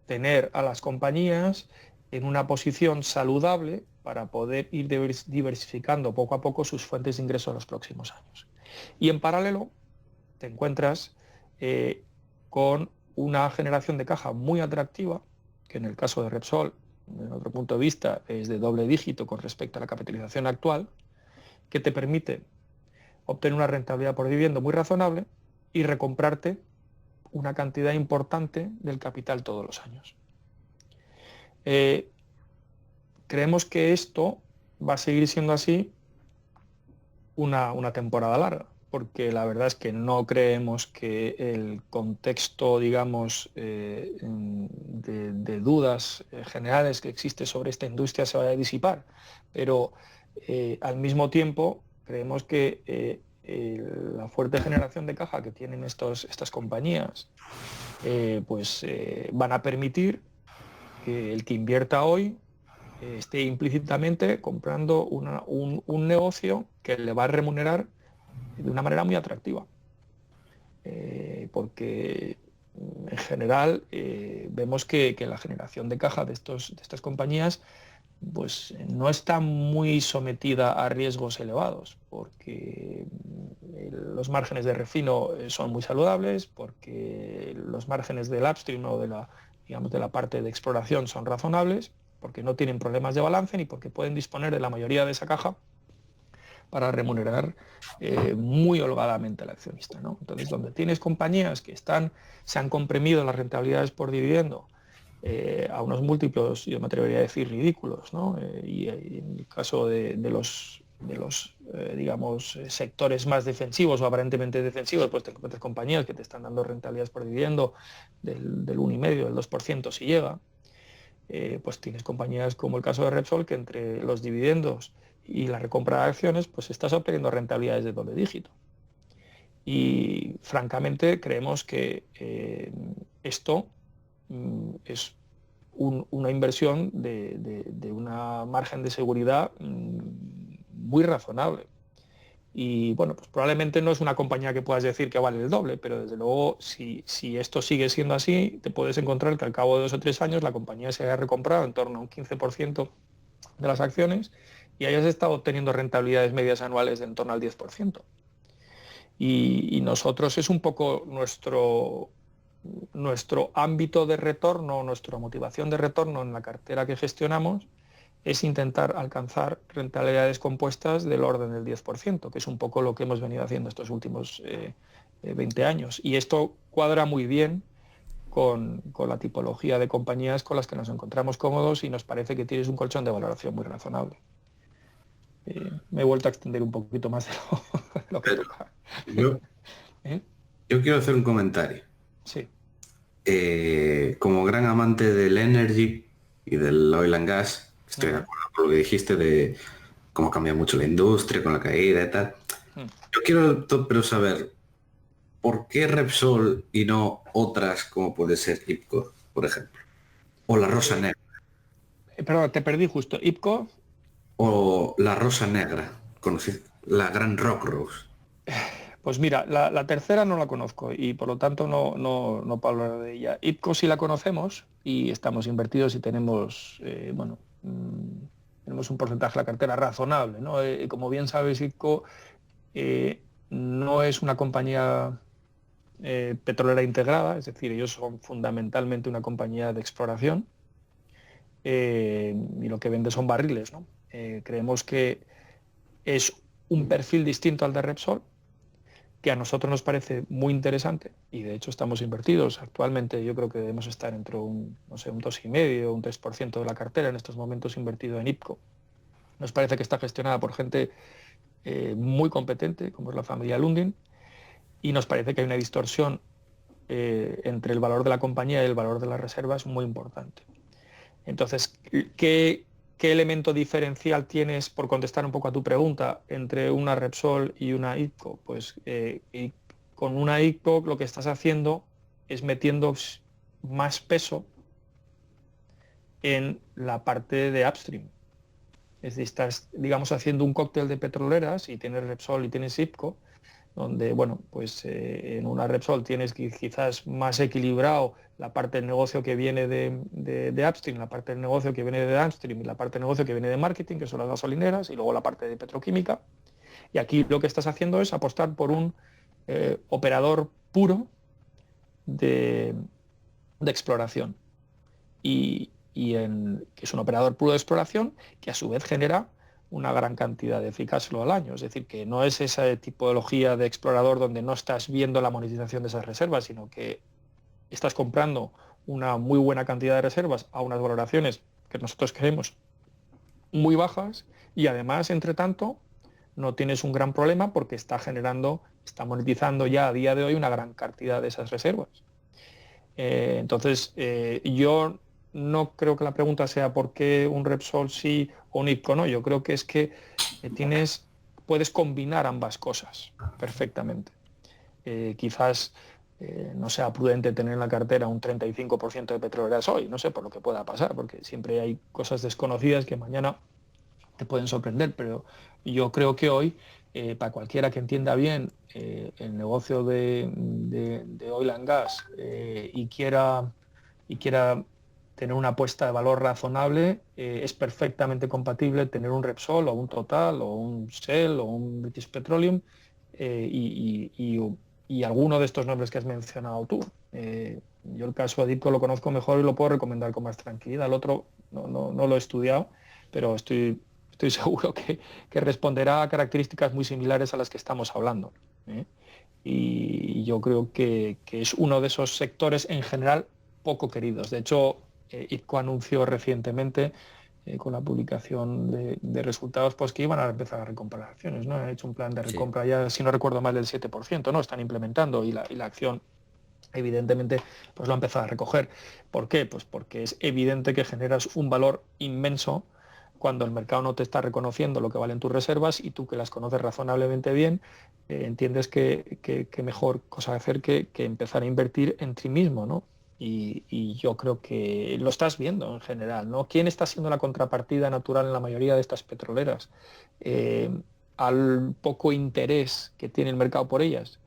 tener a las compañías en una posición saludable para poder ir diversificando poco a poco sus fuentes de ingresos en los próximos años. Y en paralelo te encuentras con una generación de caja muy atractiva, que en el caso de Repsol, desde otro punto de vista, es de doble dígito con respecto a la capitalización actual, que te permite obtener una rentabilidad por dividendo muy razonable y recomprarte una cantidad importante del capital todos los años. Creemos que esto va a seguir siendo así una temporada larga, porque la verdad es que no creemos que el contexto, digamos, de dudas generales que existe sobre esta industria se vaya a disipar, pero al mismo tiempo creemos que la fuerte generación de caja que tienen estas compañías van a permitir que el que invierta hoy esté implícitamente comprando un negocio que le va a remunerar de una manera muy atractiva, porque en general vemos que la generación de caja de estas compañías pues no está muy sometida a riesgos elevados, porque los márgenes de refino son muy saludables, porque los márgenes del upstream o de la parte de exploración son razonables, porque no tienen problemas de balance ni porque pueden disponer de la mayoría de esa caja para remunerar muy holgadamente al accionista, ¿no? Entonces, donde tienes compañías que se han comprimido las rentabilidades por dividendo a unos múltiplos, yo me atrevería a decir, ridículos, ¿no? Y en el caso de los digamos, sectores más defensivos o aparentemente defensivos, pues te encuentras compañías que te están dando rentabilidades por dividendo del 1,5, del 2% si llega. Pues tienes compañías como el caso de Repsol, que entre los dividendos y la recompra de acciones, pues estás obteniendo rentabilidades de doble dígito. Y francamente creemos que esto es una inversión de una margen de seguridad muy razonable. Y bueno, pues probablemente no es una compañía que puedas decir que vale el doble, pero desde luego si esto sigue siendo así, te puedes encontrar que al cabo de 2 o 3 años la compañía se haya recomprado en torno a un 15% de las acciones y hayas estado obteniendo rentabilidades medias anuales de en torno al 10%. Y nosotros es un poco nuestro ámbito de retorno, nuestra motivación de retorno en la cartera que gestionamos, es intentar alcanzar rentabilidades compuestas del orden del 10%, que es un poco lo que hemos venido haciendo estos últimos 20 años. Y esto cuadra muy bien con la tipología de compañías con las que nos encontramos cómodos y nos parece que tienes un colchón de valoración muy razonable. Me he vuelto a extender un poquito más de lo que toca. Yo, ¿Eh? yo quiero hacer un comentario. Sí. Como gran amante del energy y del oil and gas, estoy de acuerdo con lo que dijiste de cómo cambia mucho la industria con la caída y tal. Yo quiero pero saber por qué Repsol y no otras como puede ser IPCO, por ejemplo, o la Rosa Negra, Perdón, te perdí justo. IPCO. o la Rosa Negra, la Gran Rock Rose. Pues mira, la tercera no la conozco y por lo tanto no puedo hablar de ella. IPCO sí la conocemos y estamos invertidos y tenemos, tenemos un porcentaje de la cartera razonable, ¿no? Como bien sabes, IPCO no es una compañía petrolera integrada, es decir, ellos son fundamentalmente una compañía de exploración y lo que vende son barriles, ¿no? Creemos que es un perfil distinto al de Repsol, que a nosotros nos parece muy interesante y de hecho estamos invertidos. Actualmente yo creo que debemos estar entre un 2,5 o un 3% de la cartera en estos momentos invertido en IPCO. Nos parece que está gestionada por gente muy competente, como es la familia Lundin, y nos parece que hay una distorsión entre el valor de la compañía y el valor de las reservas muy importante. Entonces, ¿qué elemento diferencial tienes, por contestar un poco a tu pregunta, entre una Repsol y una IPCO? Pues con una IPCO lo que estás haciendo es metiendo más peso en la parte de upstream. Es decir, estás, digamos, haciendo un cóctel de petroleras y tienes Repsol y tienes IPCO, donde, bueno, pues en una Repsol tienes quizás más equilibrado la parte del negocio que viene de upstream, la parte del negocio que viene de downstream y la parte del negocio que viene de marketing, que son las gasolineras, y luego la parte de petroquímica. Y aquí lo que estás haciendo es apostar por un operador puro de exploración. Que es un operador puro de exploración que a su vez genera una gran cantidad de free cash flow al año. Es decir, que no es esa tipología de explorador donde no estás viendo la monetización de esas reservas, sino que estás comprando una muy buena cantidad de reservas a unas valoraciones que nosotros creemos muy bajas y además, entre tanto, no tienes un gran problema porque está monetizando ya a día de hoy una gran cantidad de esas reservas. Entonces, yo no creo que la pregunta sea por qué un Repsol sí o un IPCO no. Yo creo que es que puedes combinar ambas cosas perfectamente. Quizás no sea prudente tener en la cartera un 35% de petroleras hoy, no sé por lo que pueda pasar, porque siempre hay cosas desconocidas que mañana te pueden sorprender, pero yo creo que hoy, para cualquiera que entienda bien el negocio de oil and gas y quiera tener una apuesta de valor razonable, es perfectamente compatible tener un Repsol o un Total o un Shell o un British Petroleum y alguno de estos nombres que has mencionado tú. Yo el caso de IPCO lo conozco mejor y lo puedo recomendar con más tranquilidad. El otro no lo he estudiado, pero estoy seguro que responderá a características muy similares a las que estamos hablando. Y yo creo que es uno de esos sectores en general poco queridos. De hecho, IPCO anunció recientemente con la publicación de resultados, pues que iban a empezar a recomprar acciones, ¿no? Han hecho un plan de recompra ya, si no recuerdo mal, del 7%, ¿no? Están implementando y la acción evidentemente pues lo ha empezado a recoger. ¿Por qué? Pues porque es evidente que generas un valor inmenso cuando el mercado no te está reconociendo lo que valen tus reservas y tú, que las conoces razonablemente bien, entiendes que mejor cosa hacer que empezar a invertir en ti mismo, ¿no? Y yo creo que lo estás viendo en general, ¿no? ¿Quién está siendo la contrapartida natural en la mayoría de estas petroleras? Eh, Al poco interés que tiene el mercado por ellas,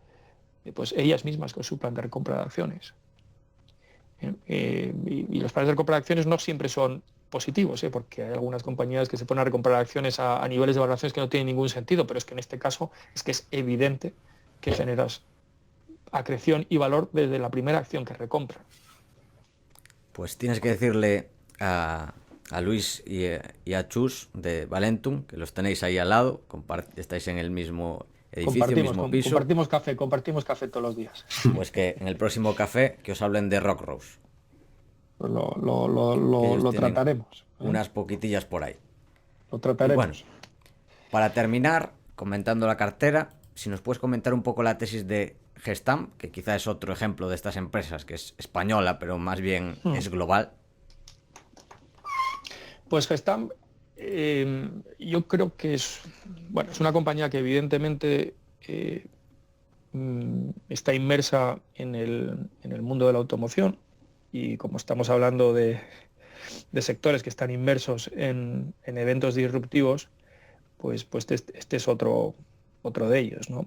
pues ellas mismas con su plan de recompra de acciones. Y los planes de recompra de acciones no siempre son positivos, porque hay algunas compañías que se ponen a recomprar acciones a niveles de valoraciones que no tienen ningún sentido, pero es que en este caso es que es evidente que generas acreción y valor desde la primera acción que recompran. Pues tienes que decirle a Luis y a Chus de Valentum, que los tenéis ahí al lado, estáis en el mismo edificio, mismo piso. Compartimos café todos los días. Pues que en el próximo café que os hablen de Rock Rose. Pues lo trataremos. Unas poquitillas por ahí. Lo trataremos. Y bueno, para terminar, comentando la cartera, si nos puedes comentar un poco la tesis de Gestamp, que quizá es otro ejemplo de estas empresas, que es española, pero más bien es global. Pues Gestamp, yo creo que es una compañía que evidentemente está inmersa en el mundo de la automoción, y como estamos hablando de sectores que están inmersos en eventos disruptivos, pues este es otro de ellos, ¿no?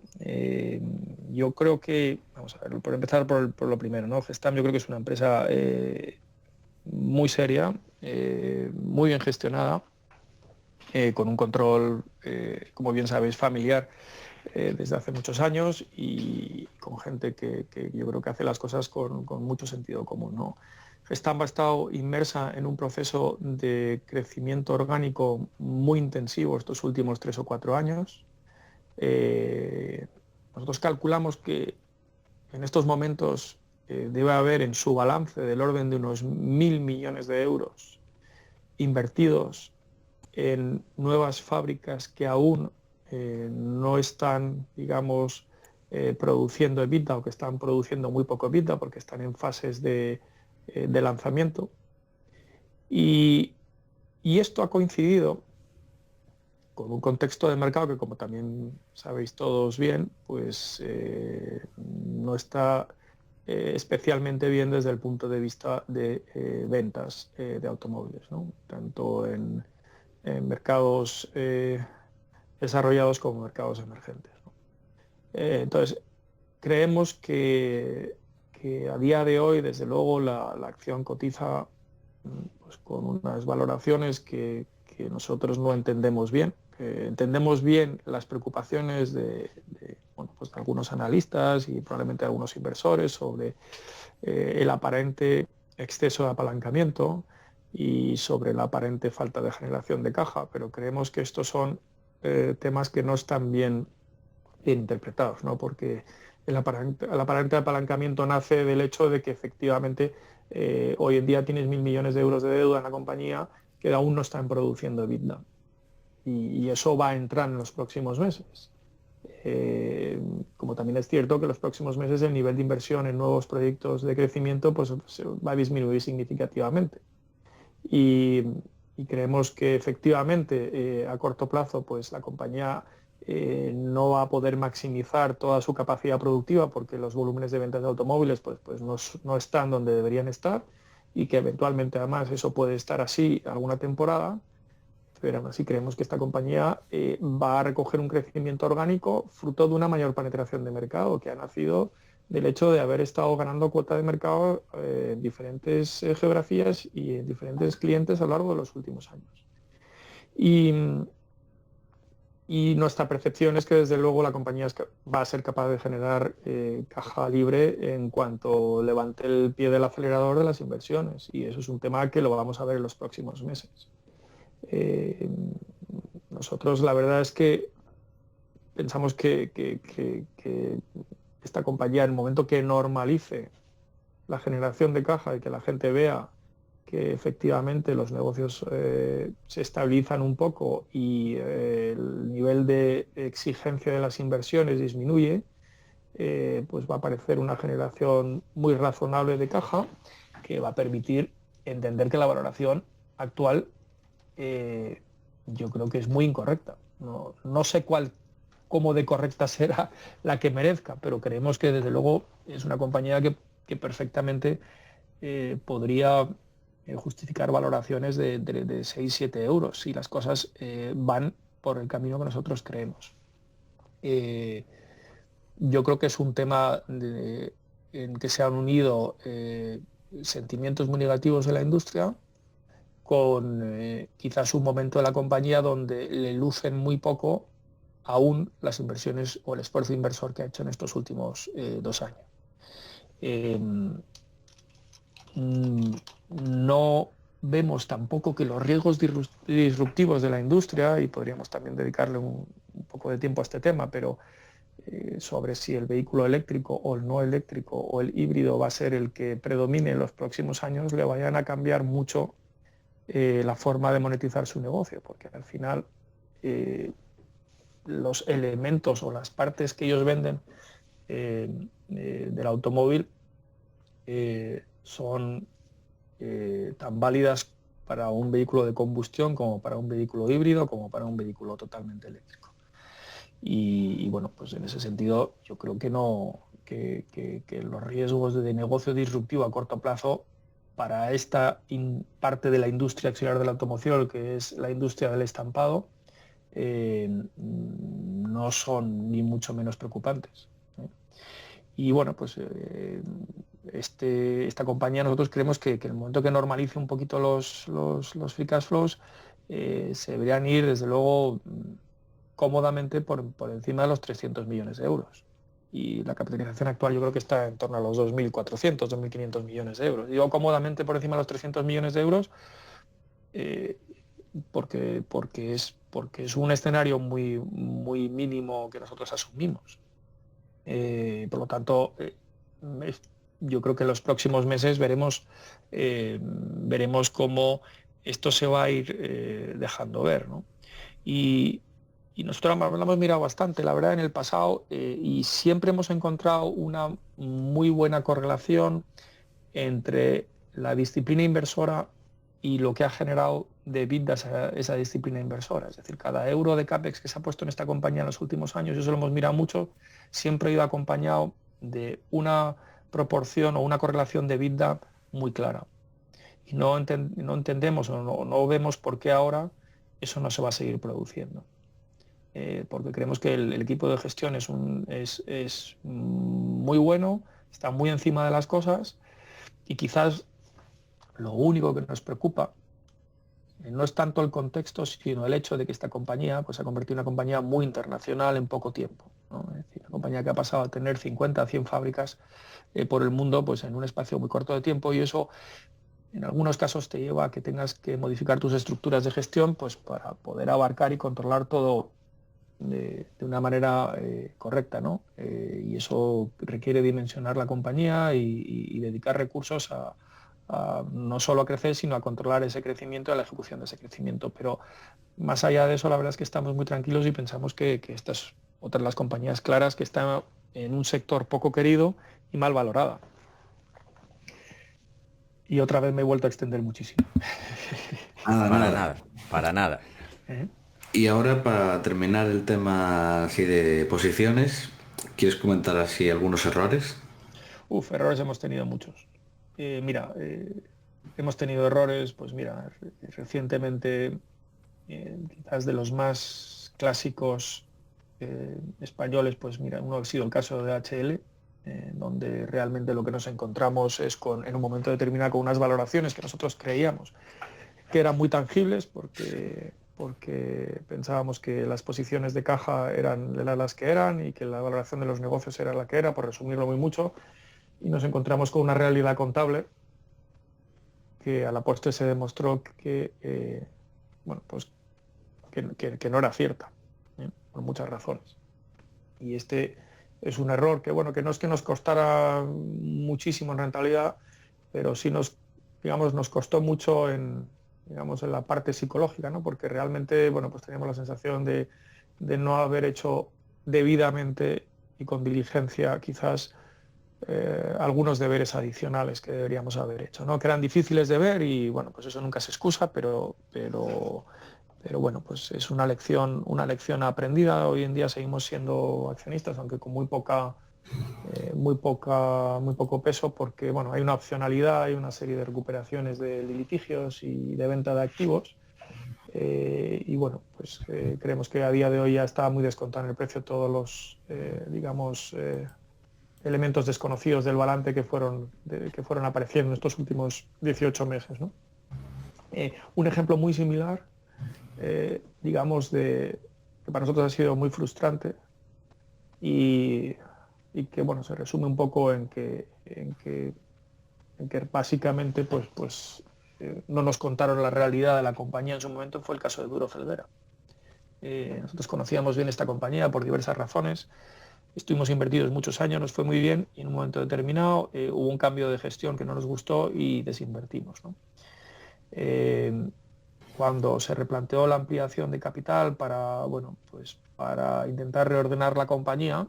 Yo creo que, vamos a ver, por empezar por lo primero, ¿no? Gestamp yo creo que es una empresa muy seria, muy bien gestionada, con un control, como bien sabéis, familiar desde hace muchos años, y con gente que yo creo que hace las cosas con mucho sentido común, ¿no? Gestamp ha estado inmersa en un proceso de crecimiento orgánico muy intensivo estos últimos 3 o 4 años. Nosotros calculamos que en estos momentos debe haber en su balance del orden de unos 1.000 millones de euros invertidos en nuevas fábricas que aún no están, digamos, produciendo EBITDA, o que están produciendo muy poco EBITDA porque están en fases de lanzamiento. Y esto ha coincidido con un contexto de mercado que, como también sabéis todos bien, pues no está especialmente bien desde el punto de vista de ventas de automóviles, ¿no? Tanto en mercados desarrollados como mercados emergentes, ¿no? Entonces, creemos que a día de hoy, desde luego, la acción cotiza pues con unas valoraciones que nosotros no entendemos bien. Entendemos bien las preocupaciones de algunos analistas y probablemente algunos inversores sobre el aparente exceso de apalancamiento y sobre la aparente falta de generación de caja, pero creemos que estos son temas que no están bien interpretados, ¿no? Porque el aparente apalancamiento nace del hecho de que efectivamente hoy en día tienes 1.000 millones de euros de deuda en la compañía que aún no están produciendo EBITDA, y eso va a entrar en los próximos meses. Como también es cierto que en los próximos meses el nivel de inversión en nuevos proyectos de crecimiento pues va a disminuir significativamente, y creemos que efectivamente a corto plazo pues la compañía no va a poder maximizar toda su capacidad productiva porque los volúmenes de ventas de automóviles pues no están donde deberían estar, y que eventualmente además eso puede estar así alguna temporada, pero aún así creemos que esta compañía va a recoger un crecimiento orgánico fruto de una mayor penetración de mercado que ha nacido del hecho de haber estado ganando cuota de mercado en diferentes geografías y en diferentes clientes a lo largo de los últimos años. Y nuestra percepción es que desde luego la compañía va a ser capaz de generar caja libre en cuanto levante el pie del acelerador de las inversiones, y eso es un tema que lo vamos a ver en los próximos meses. Nosotros la verdad es que pensamos que esta compañía, en el momento que normalice la generación de caja y que la gente vea que efectivamente los negocios se estabilizan un poco y el nivel de exigencia de las inversiones disminuye, pues va a aparecer una generación muy razonable de caja que va a permitir entender que la valoración actual yo creo que es muy incorrecta. No sé cómo de correcta será la que merezca, pero creemos que desde luego es una compañía que perfectamente podría justificar valoraciones de 6-7 euros si las cosas van por el camino que nosotros creemos. Yo creo que es un tema en que se han unido sentimientos muy negativos de la industria con quizás un momento de la compañía donde le lucen muy poco aún las inversiones o el esfuerzo inversor que ha hecho en estos últimos 2 años. No vemos tampoco que los riesgos disruptivos de la industria, y podríamos también dedicarle un poco de tiempo a este tema, pero sobre si el vehículo eléctrico o el no eléctrico o el híbrido va a ser el que predomine en los próximos años, le vayan a cambiar mucho la forma de monetizar su negocio, porque al final los elementos o las partes que ellos venden del automóvil son tan válidas para un vehículo de combustión como para un vehículo híbrido como para un vehículo totalmente eléctrico. Y bueno, pues en ese sentido yo creo que que los riesgos de negocio disruptivo a corto plazo para esta parte de la industria auxiliar de la automoción, que es la industria del estampado, no son ni mucho menos preocupantes. Y bueno, pues esta compañía, nosotros creemos que en el momento que normalice un poquito los free cash flows, se deberían ir desde luego cómodamente por encima de los 300 millones de euros. Y la capitalización actual yo creo que está en torno a los 2.400, 2.500 millones de euros. Digo cómodamente por encima de los 300 millones de euros porque es un escenario muy, muy mínimo que nosotros asumimos. Por lo tanto, yo creo que en los próximos meses veremos cómo esto se va a ir dejando ver, ¿no? Y nosotros lo hemos mirado bastante, la verdad, en el pasado, y siempre hemos encontrado una muy buena correlación entre la disciplina inversora y lo que ha generado de EBITDA esa disciplina inversora. Es decir, cada euro de CAPEX que se ha puesto en esta compañía en los últimos años, eso lo hemos mirado mucho, siempre ha ido acompañado de una proporción o una correlación de EBITDA muy clara. Y no entendemos o no vemos por qué ahora eso no se va a seguir produciendo. Porque creemos que el equipo de gestión es muy bueno, está muy encima de las cosas, y quizás lo único que nos preocupa no es tanto el contexto, sino el hecho de que esta compañía pues, se ha convertido en una compañía muy internacional en poco tiempo, ¿no? Es decir, una compañía que ha pasado a tener 50 a 100 fábricas por el mundo pues, en un espacio muy corto de tiempo, y eso en algunos casos te lleva a que tengas que modificar tus estructuras de gestión pues, para poder abarcar y controlar todo de una manera correcta, ¿no? Y eso requiere dimensionar la compañía y dedicar recursos a no solo a crecer, sino a controlar ese crecimiento y a la ejecución de ese crecimiento. Pero más allá de eso, la verdad es que estamos muy tranquilos y pensamos que esta es otra de las compañías claras que está en un sector poco querido y mal valorada. Y otra vez me he vuelto a extender muchísimo. Para nada. Y ahora, para terminar el tema así de posiciones, ¿quieres comentar así algunos errores? Errores hemos tenido muchos. Hemos tenido errores, pues mira, recientemente, quizás de los más clásicos españoles, pues mira, uno ha sido el caso de HL, donde realmente lo que nos encontramos es en un momento determinado con unas valoraciones que nosotros creíamos que eran muy tangibles porque pensábamos que las posiciones de caja eran las que eran y que la valoración de los negocios era la que era, por resumirlo muy mucho, y nos encontramos con una realidad contable que a la postre se demostró que no era cierta, por muchas razones. Y este es un error que no es que nos costara muchísimo en rentabilidad, pero sí nos digamos, nos costó mucho en la parte psicológica, ¿no? Porque realmente, bueno, pues teníamos la sensación de no haber hecho debidamente y con diligencia quizás algunos deberes adicionales que deberíamos haber hecho, ¿no? Que eran difíciles de ver y bueno, pues eso nunca se excusa, pero bueno, pues es una lección aprendida. Hoy en día seguimos siendo accionistas, aunque con muy poco peso, porque bueno, hay una opcionalidad, hay una serie de recuperaciones de litigios y de venta de activos. Y bueno, pues creemos que a día de hoy ya está muy descontado en el precio todos los, elementos desconocidos del balance que fueron apareciendo en estos últimos 18 meses, ¿no? Un ejemplo muy similar, digamos, que para nosotros ha sido muy frustrante y que bueno, se resume un poco en que básicamente no nos contaron la realidad de la compañía en su momento. Fue el caso de Duro Felguera. Nosotros conocíamos bien esta compañía por diversas razones. Estuvimos invertidos muchos años, nos fue muy bien y en un momento determinado hubo un cambio de gestión que no nos gustó y desinvertimos, ¿no? Cuando se replanteó la ampliación de capital para intentar reordenar la compañía,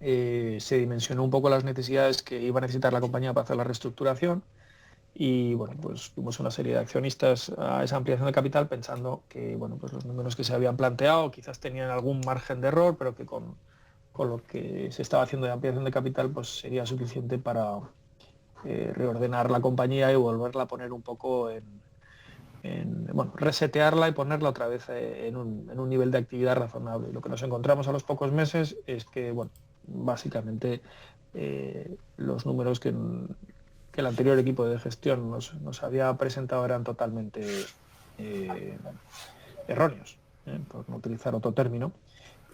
se dimensionó un poco las necesidades que iba a necesitar la compañía para hacer la reestructuración y bueno, pues fuimos una serie de accionistas a esa ampliación de capital pensando que bueno, pues los números que se habían planteado quizás tenían algún margen de error, pero que con lo que se estaba haciendo de ampliación de capital pues sería suficiente para reordenar la compañía y volverla a poner un poco resetearla y ponerla otra vez en un nivel de actividad razonable. Lo que nos encontramos a los pocos meses es que, bueno, básicamente los números que el anterior equipo de gestión nos había presentado eran totalmente erróneos, por no utilizar otro término.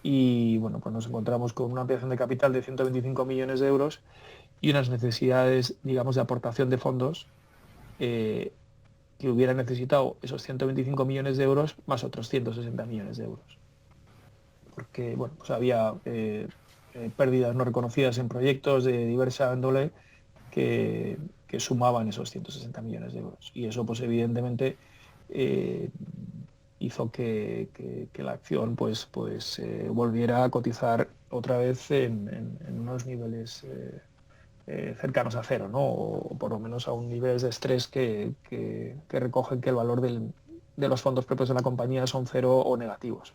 Y bueno, pues nos encontramos con una ampliación de capital de 125 millones de euros y unas necesidades, digamos, de aportación de fondos que hubieran necesitado esos 125 millones de euros más otros 160 millones de euros. Porque bueno, pues había pérdidas no reconocidas en proyectos de diversa índole que sumaban esos 160 millones de euros. Y eso, pues evidentemente, hizo que la acción volviera a cotizar otra vez en unos niveles cercanos a cero, ¿no? O por lo menos a un nivel de estrés que recogen que el valor de los fondos propios de la compañía son cero o negativos.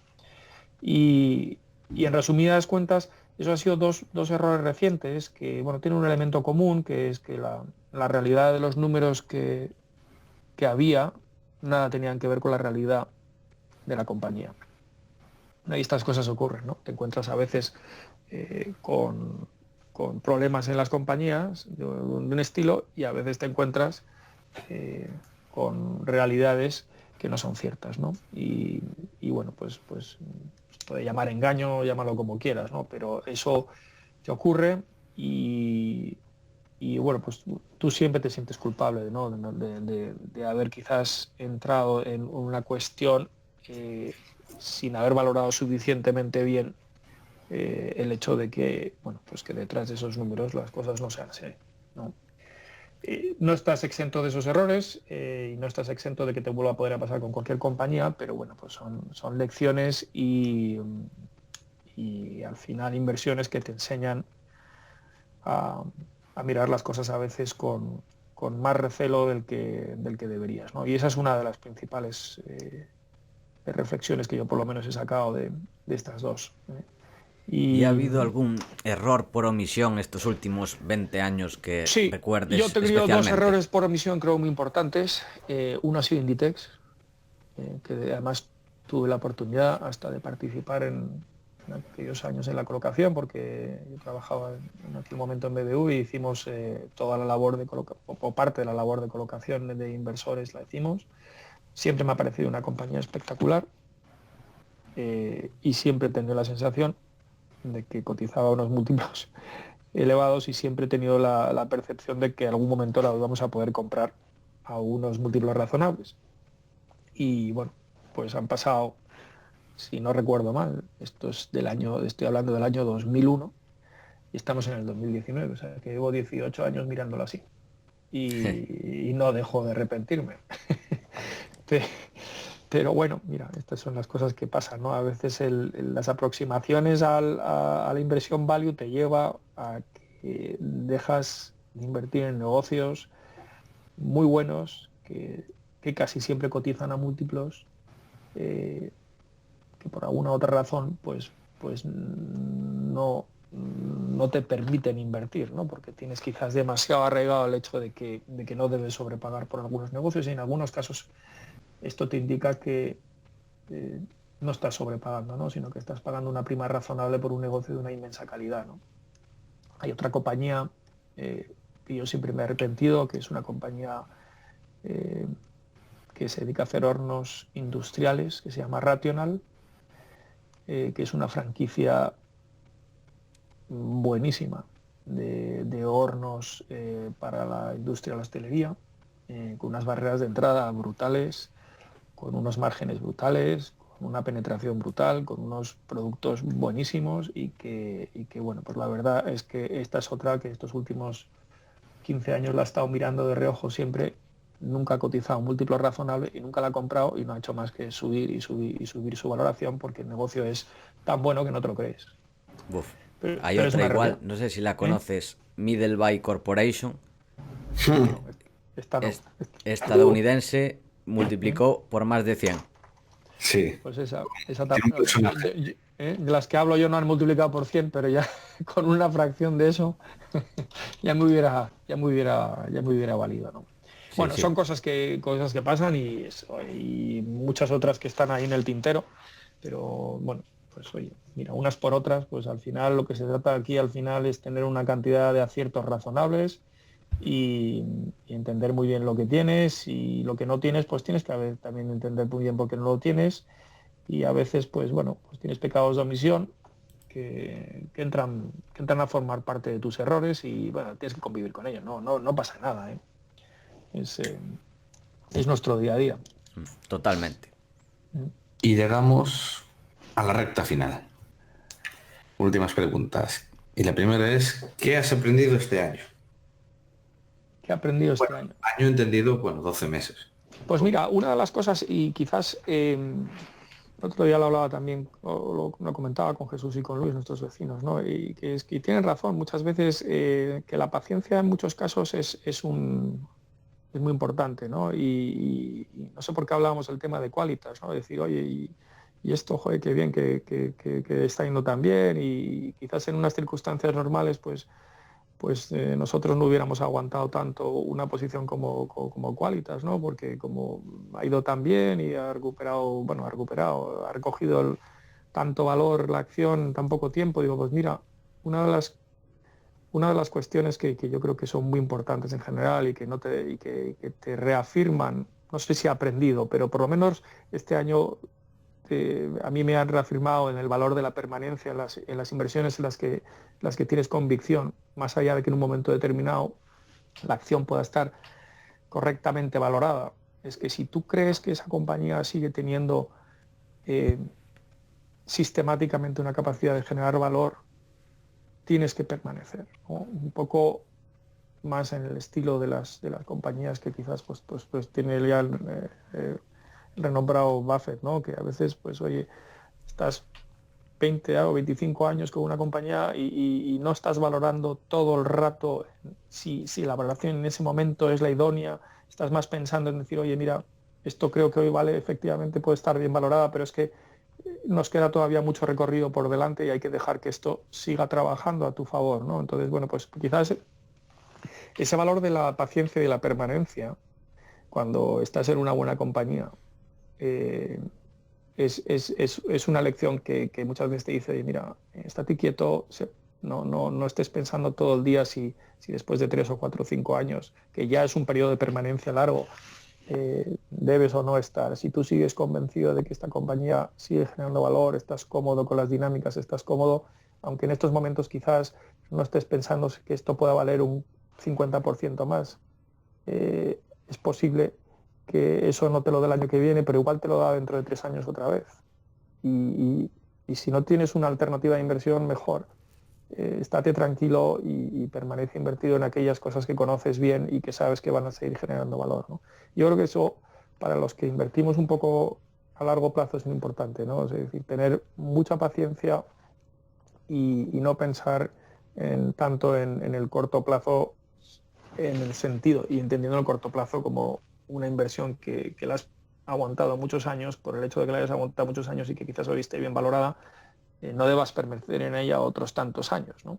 Y en resumidas cuentas, eso ha sido dos errores recientes que bueno, tienen un elemento común, que es que la realidad de los números que había nada tenían que ver con la realidad de la compañía. Y estas cosas ocurren, ¿no? Te encuentras a veces con problemas en las compañías de un estilo y a veces te encuentras con realidades que no son ciertas, ¿no? Y bueno, pues puede llamar engaño, llámalo como quieras, ¿no? Pero eso te ocurre y bueno, pues tú siempre te sientes culpable, ¿no? de haber quizás entrado en una cuestión sin haber valorado suficientemente bien el hecho de que, bueno, pues que detrás de esos números las cosas no sean así, ¿no? No estás exento de esos errores y no estás exento de que te vuelva a poder pasar con cualquier compañía, pero bueno, pues son lecciones y al final inversiones que te enseñan a mirar las cosas a veces con más recelo del que deberías, ¿no? Y esa es una de las principales reflexiones que yo por lo menos he sacado de estas dos. ¿Y ha habido algún error por omisión estos últimos 20 años que recuerdes yo tengo especialmente? Dos errores por omisión creo muy importantes. Uno ha sido Inditex, que además tuve la oportunidad hasta de participar en aquellos años en la colocación, porque yo trabajaba en aquel momento en BBV y hicimos toda la labor o parte de la labor de colocación de inversores la hicimos. Siempre me ha parecido una compañía espectacular y siempre he tenido la sensación de que cotizaba unos múltiplos elevados y siempre he tenido la percepción de que en algún momento la vamos a poder comprar a unos múltiplos razonables. Y bueno, pues han pasado, si no recuerdo mal, estoy hablando del año 2001 y estamos en el 2019, o sea que llevo 18 años mirándolo así. y no dejo de arrepentirme. Pero bueno, mira, estas son las cosas que pasan, ¿no? A veces las aproximaciones a la inversión value te lleva a que dejas de invertir en negocios muy buenos que casi siempre cotizan a múltiplos, que por alguna otra razón pues no te permiten invertir, ¿no? Porque tienes quizás demasiado arraigado el hecho de que no debes sobrepagar por algunos negocios, y en algunos casos esto te indica que no estás sobrepagando, ¿no? Sino que estás pagando una prima razonable por un negocio de una inmensa calidad, ¿no? Hay otra compañía que yo siempre me he arrepentido, que es una compañía que se dedica a hacer hornos industriales, que se llama Rational, que es una franquicia buenísima de hornos para la industria de la hostelería, con unas barreras de entrada brutales, con unos márgenes brutales, con una penetración brutal, con unos productos buenísimos y que bueno, pues la verdad es que esta es otra que estos últimos 15 años la he estado mirando de reojo siempre, nunca ha cotizado un múltiplo razonable y nunca la ha comprado, y no ha hecho más que subir y subir y subir su valoración, porque el negocio es tan bueno que no te lo crees. Uf. Hay Pero es otra una igual, realidad. no sé si la conoces, Middleby Corporation, No, esta no. estadounidense, multiplicó por más de 100. Sí. Pues esa Tiene un personaje. de las que hablo yo no han multiplicado por 100, pero ya con una fracción de eso ya me hubiera valido, ¿no? Sí, Bueno, sí. son cosas que pasan y muchas otras que están ahí en el tintero, pero bueno, pues oye, mira, unas por otras, pues al final lo que se trata aquí al final es tener una cantidad de aciertos razonables y entender muy bien lo que tienes, y lo que no tienes, pues tienes que también entender muy bien por qué no lo tienes, y a veces, pues bueno, pues tienes pecados de omisión que entran a formar parte de tus errores, y bueno, tienes que convivir con ellos, no pasa nada, ¿eh? Es nuestro día a día. Totalmente. Y llegamos a la recta final. Últimas preguntas. Y la primera es, ¿qué has aprendido este año? ¿Qué he aprendido este Bueno, año? año entendido, 12 meses. Pues mira, una de las cosas, y quizás el otro día lo hablaba también, o lo comentaba con Jesús y con Luis, nuestros vecinos, ¿no? Y que tienen razón, muchas veces que la paciencia en muchos casos es muy importante, ¿no? Y no sé por qué hablábamos del tema de Qualitas, ¿no? Decir, oye, y esto, joder, qué bien que está yendo tan bien, y quizás en unas circunstancias normales, pues nosotros no hubiéramos aguantado tanto una posición como Qualitas, ¿no? Porque como ha ido tan bien y ha recogido tanto valor la acción en tan poco tiempo, digo, pues mira, una de las cuestiones que yo creo que son muy importantes en general y que te reafirman, no sé si he aprendido, pero por lo menos este año a mí me han reafirmado en el valor de la permanencia en las inversiones en las que tienes convicción, más allá de que en un momento determinado la acción pueda estar correctamente valorada. Es que si tú crees que esa compañía sigue teniendo sistemáticamente una capacidad de generar valor, tienes que permanecer, ¿no? Un poco más en el estilo de las compañías que quizás pues tiene ya el renombrado Buffett, ¿no? Que a veces, pues oye, estás 20 o 25 años con una compañía y no estás valorando todo el rato si la valoración en ese momento es la idónea, estás más pensando en decir, oye, mira, esto creo que hoy vale, efectivamente puede estar bien valorada, pero es que nos queda todavía mucho recorrido por delante y hay que dejar que esto siga trabajando a tu favor, ¿no? Entonces, bueno, pues quizás ese valor de la paciencia y de la permanencia, cuando estás en una buena compañía, es una lección que muchas veces te dice, mira, estate quieto, no estés pensando todo el día si después de 3 o 4 o 5 años, que ya es un periodo de permanencia largo, debes o no estar. Si tú sigues convencido de que esta compañía sigue generando valor, estás cómodo con las dinámicas, estás cómodo, aunque en estos momentos quizás no estés pensando que esto pueda valer un 50% más, es posible que eso no te lo dé el año que viene, pero igual te lo da dentro de 3 años otra vez. Y si no tienes una alternativa de inversión, mejor. estate tranquilo y permanece invertido en aquellas cosas que conoces bien y que sabes que van a seguir generando valor, ¿no? Yo creo que eso, para los que invertimos un poco a largo plazo, es muy importante, ¿no? Es decir, tener mucha paciencia y no pensar tanto en el corto plazo, en el sentido, y entendiendo el corto plazo como una inversión que la has aguantado muchos años, por el hecho de que la hayas aguantado muchos años y que quizás hoy esté bien valorada, no debas permanecer en ella otros tantos años, ¿no?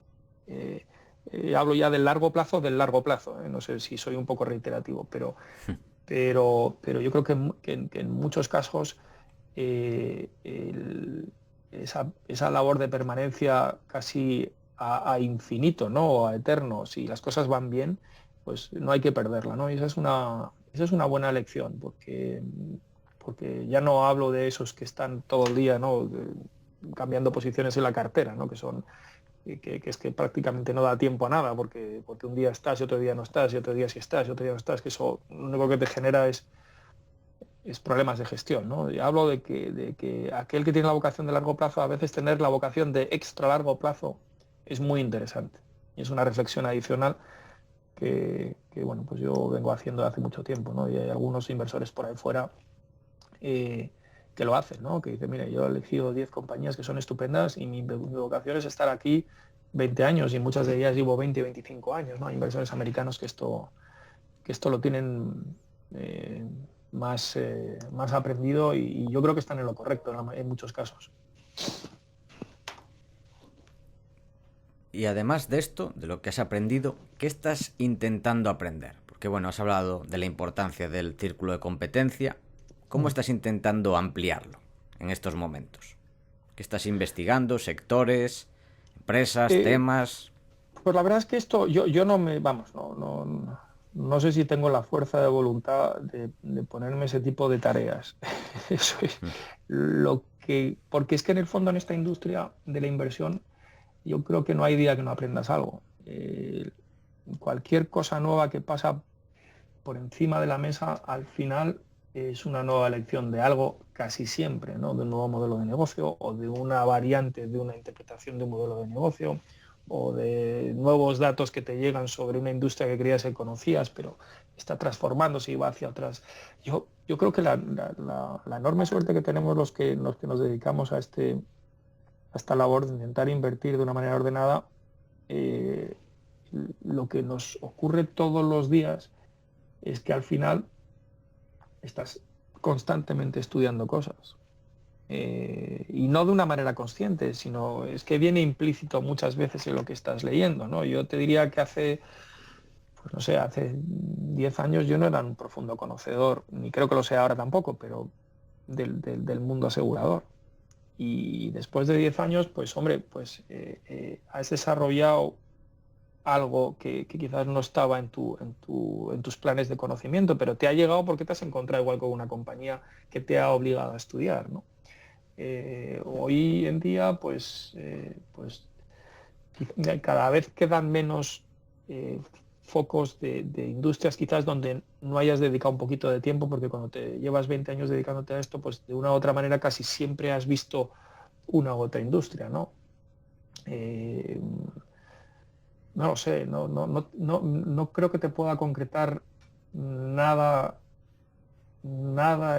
Hablo ya del largo plazo, no sé si soy un poco reiterativo, pero yo creo que en muchos casos esa labor de permanencia casi a infinito, ¿no? O a eterno, si las cosas van bien, pues no hay que perderla, ¿no? Y esa es una buena lección, porque ya no hablo de esos que están todo el día, ¿no? Cambiando posiciones en la cartera, ¿no? Que es que prácticamente no da tiempo a nada, porque un día estás y otro día no estás, y otro día sí estás, y otro día no estás, que eso lo único que te genera es problemas de gestión, ¿no? Y hablo de que aquel que tiene la vocación de largo plazo, a veces tener la vocación de extra largo plazo es muy interesante. Y es una reflexión adicional bueno, pues yo vengo haciendo hace mucho tiempo, ¿no? Y hay algunos inversores por ahí fuera que lo hacen, ¿no? Que dicen, mire, yo he elegido 10 compañías que son estupendas y mi vocación es estar aquí 20 años y muchas de ellas llevo 20, 25 años, ¿no? Hay inversores americanos que esto lo tienen más aprendido y yo creo que están en lo correcto en muchos casos. Y además de esto, de lo que has aprendido, ¿qué estás intentando aprender? Porque bueno, has hablado de la importancia del círculo de competencia. ¿Cómo estás intentando ampliarlo en estos momentos? ¿Qué estás investigando? ¿Sectores? ¿Empresas? ¿Temas? Pues la verdad es que esto, yo no me, vamos, no sé si tengo la fuerza de voluntad de ponerme ese tipo de tareas. Eso es porque es que en el fondo en esta industria de la inversión yo creo que no hay día que no aprendas algo. Cualquier cosa nueva que pasa por encima de la mesa, al final es una nueva lección de algo casi siempre, ¿no? De un nuevo modelo de negocio o de una variante de una interpretación de un modelo de negocio o de nuevos datos que te llegan sobre una industria que creías que conocías, pero está transformándose y va hacia atrás. Yo creo que la enorme suerte que tenemos los que nos dedicamos a esta labor de intentar invertir de una manera ordenada, lo que nos ocurre todos los días es que al final estás constantemente estudiando cosas. Y no de una manera consciente, sino es que viene implícito muchas veces en lo que estás leyendo, ¿no? Yo te diría que hace 10 años yo no era un profundo conocedor, ni creo que lo sea ahora tampoco, pero del mundo asegurador. Y después de 10 años, pues hombre, has desarrollado algo que quizás no estaba en tus planes de conocimiento, pero te ha llegado porque te has encontrado igual con una compañía que te ha obligado a estudiar, ¿no? Hoy en día, pues cada vez quedan menos focos de industrias quizás donde no hayas dedicado un poquito de tiempo, porque cuando te llevas 20 años dedicándote a esto, pues de una u otra manera casi siempre has visto una u otra industria, ¿no? No lo sé, no creo que te pueda concretar nada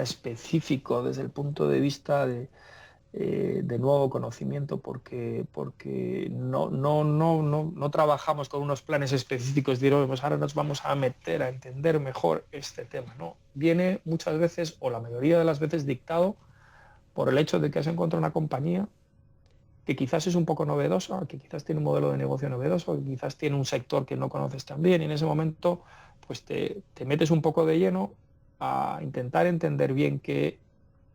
específico desde el punto de vista de nuevo conocimiento, porque no trabajamos con unos planes específicos de pues ahora nos vamos a meter a entender mejor este tema, ¿no? Viene muchas veces, o la mayoría de las veces, dictado por el hecho de que has encontrado una compañía que quizás es un poco novedosa, que quizás tiene un modelo de negocio novedoso, que quizás tiene un sector que no conoces tan bien, y en ese momento pues te metes un poco de lleno a intentar entender bien qué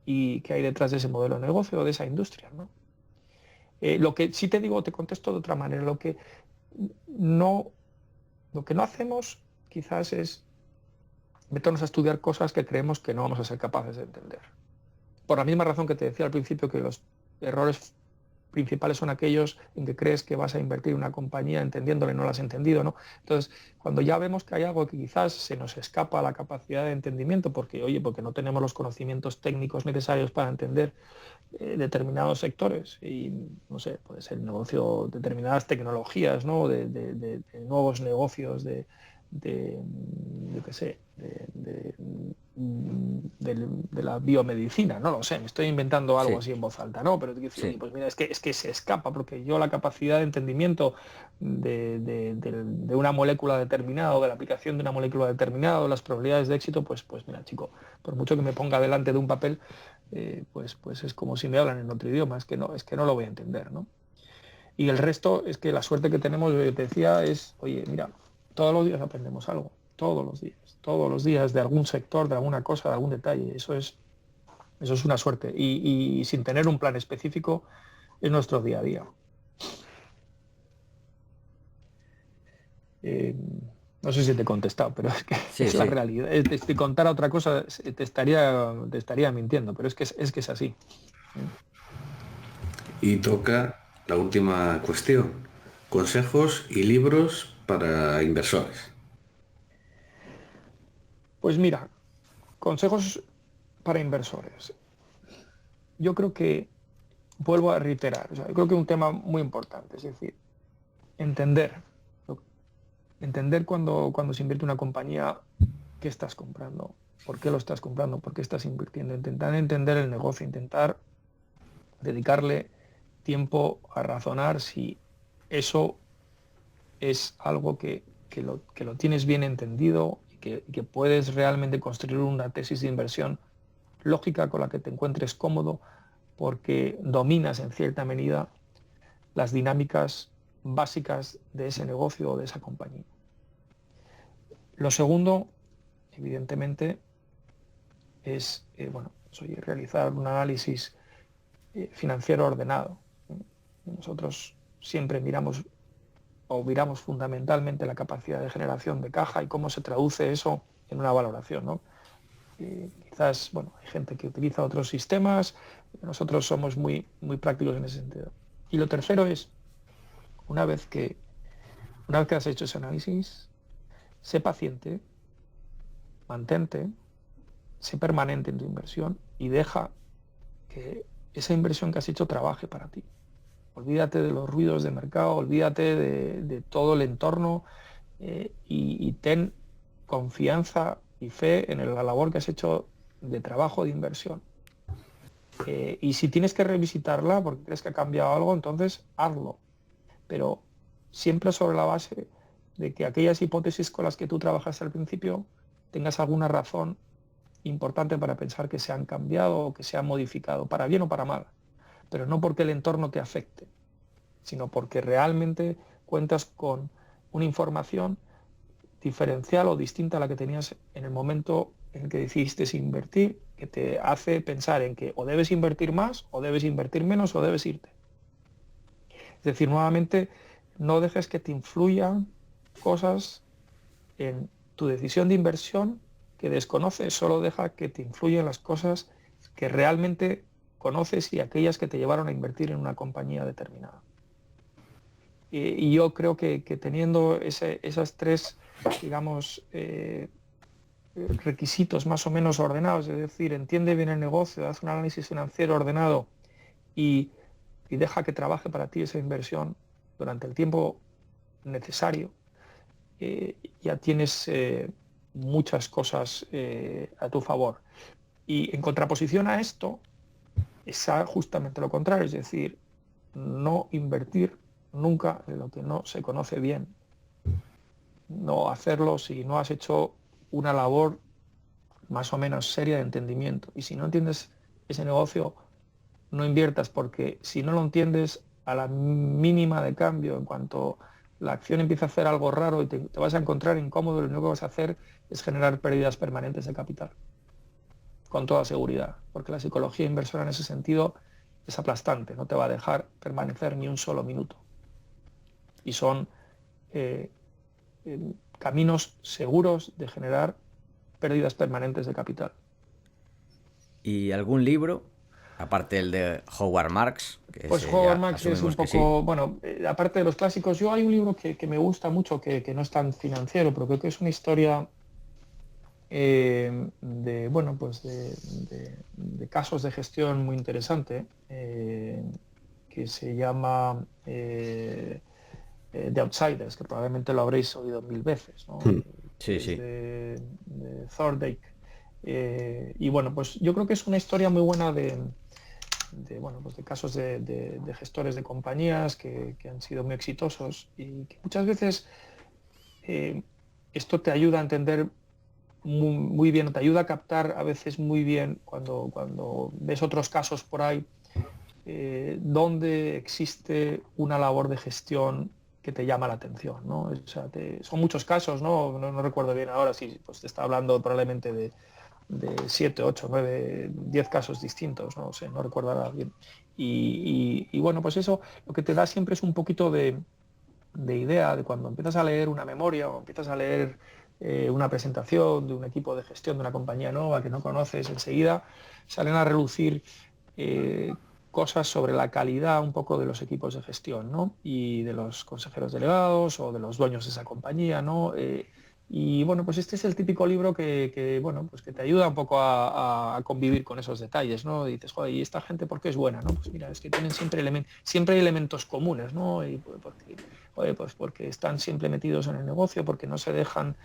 hay detrás de ese modelo de negocio o de esa industria, ¿no? Lo que sí te digo, te contesto de otra manera, lo que no hacemos quizás es meternos a estudiar cosas que creemos que no vamos a ser capaces de entender. Por la misma razón que te decía al principio, que los errores principales son aquellos en que crees que vas a invertir en una compañía entendiéndole, no la has entendido, ¿no? Entonces, cuando ya vemos que hay algo que quizás se nos escapa a la capacidad de entendimiento, porque no tenemos los conocimientos técnicos necesarios para entender determinados sectores, y no sé, puede ser negocio, determinadas tecnologías, ¿no? de nuevos negocios, yo qué sé, de la biomedicina, no lo sé, me estoy inventando algo así en voz alta, ¿no? Pero decir, oye, pues mira, es que se escapa, porque yo la capacidad de entendimiento de una molécula determinada, o de la aplicación de una molécula determinada, o las probabilidades de éxito, pues mira, chico, por mucho que me ponga delante de un papel, pues es como si me hablan en otro idioma, es que no lo voy a entender, ¿no? Y el resto es que la suerte que tenemos, yo te decía, es, oye, mira, todos los días aprendemos algo, todos los días de algún sector, de alguna cosa, de algún detalle. Eso es una suerte. Y sin tener un plan específico, es nuestro día a día. No sé si te he contestado, pero es que es la realidad. Si contara otra cosa, te estaría mintiendo, pero es que es así. Y toca la última cuestión: consejos y libros para inversores. Pues mira, consejos para inversores. Yo creo que, vuelvo a reiterar, yo creo que es un tema muy importante, es decir, entender cuando se invierte en una compañía, qué estás comprando, por qué lo estás comprando, por qué estás invirtiendo, intentar entender el negocio, intentar dedicarle tiempo a razonar si eso es algo que lo tienes bien entendido y que puedes realmente construir una tesis de inversión lógica con la que te encuentres cómodo, porque dominas en cierta medida las dinámicas básicas de ese negocio o de esa compañía. Lo segundo, evidentemente, es realizar un análisis financiero ordenado. Nosotros siempre miramos fundamentalmente la capacidad de generación de caja y cómo se traduce eso en una valoración, ¿no? Quizás, hay gente que utiliza otros sistemas, nosotros somos muy, muy prácticos en ese sentido. Y lo tercero es, una vez que has hecho ese análisis, sé paciente, mantente, sé permanente en tu inversión y deja que esa inversión que has hecho trabaje para ti. Olvídate de los ruidos de mercado, olvídate de todo el entorno, y ten confianza y fe en la labor que has hecho de trabajo de inversión. Y si tienes que revisitarla porque crees que ha cambiado algo, entonces hazlo. Pero siempre sobre la base de que aquellas hipótesis con las que tú trabajaste al principio tengas alguna razón importante para pensar que se han cambiado o que se han modificado, para bien o para mal. Pero no porque el entorno te afecte, sino porque realmente cuentas con una información diferencial o distinta a la que tenías en el momento en el que decidiste invertir, que te hace pensar en que o debes invertir más, o debes invertir menos, o debes irte. Es decir, nuevamente, no dejes que te influyan cosas en tu decisión de inversión que desconoces, solo deja que te influyan las cosas que realmente conoces y aquellas que te llevaron a invertir en una compañía determinada. Y yo creo que teniendo esas tres, digamos, requisitos más o menos ordenados, es decir, entiende bien el negocio, haz un análisis financiero ordenado y deja que trabaje para ti esa inversión durante el tiempo necesario, ya tienes muchas cosas a tu favor. Y en contraposición a esto, es justamente lo contrario, es decir, no invertir nunca en lo que no se conoce bien, no hacerlo si no has hecho una labor más o menos seria de entendimiento. Y si no entiendes ese negocio, no inviertas, porque si no lo entiendes, a la mínima de cambio, en cuanto la acción empieza a hacer algo raro y te vas a encontrar incómodo, lo único que vas a hacer es generar pérdidas permanentes de capital, con toda seguridad, porque la psicología inversora en ese sentido es aplastante, no te va a dejar permanecer ni un solo minuto. Y son caminos seguros de generar pérdidas permanentes de capital. ¿Y algún libro Aparte el de Howard Marks. Que pues Howard Marks es un poco, bueno, aparte de los clásicos, yo hay un libro que me gusta mucho, que no es tan financiero, pero creo que es una historia de, bueno, pues de casos de gestión muy interesante, que se llama The Outsiders, que probablemente lo habréis oído 1000 veces, ¿no? Sí, sí. De Thorndike. Y bueno, pues yo creo que es una historia muy buena bueno, pues de casos de gestores de compañías que han sido muy exitosos y que muchas veces esto te ayuda a entender muy bien, te ayuda a captar a veces muy bien cuando ves otros casos por ahí donde existe una labor de gestión que te llama la atención, ¿no? O sea, son muchos casos, ¿no? No recuerdo bien ahora si pues te está hablando probablemente de 7, 8, 9, 10 casos distintos, no sé, no recuerdo ahora bien. Y bueno, pues eso lo que te da siempre es un poquito de idea de cuando empiezas a leer una memoria o empiezas a leer una presentación de un equipo de gestión de una compañía nueva que no conoces, enseguida salen a relucir cosas sobre la calidad un poco de los equipos de gestión, ¿no? Y de los consejeros delegados o de los dueños de esa compañía, ¿no? Y bueno, pues este es el típico libro bueno, pues que te ayuda un poco a convivir con esos detalles, ¿no? Y dices, joder, ¿y esta gente por qué es buena? ¿No? Pues mira, es que tienen siempre hay elementos comunes, ¿no? Y pues porque están siempre metidos en el negocio, porque no se dejan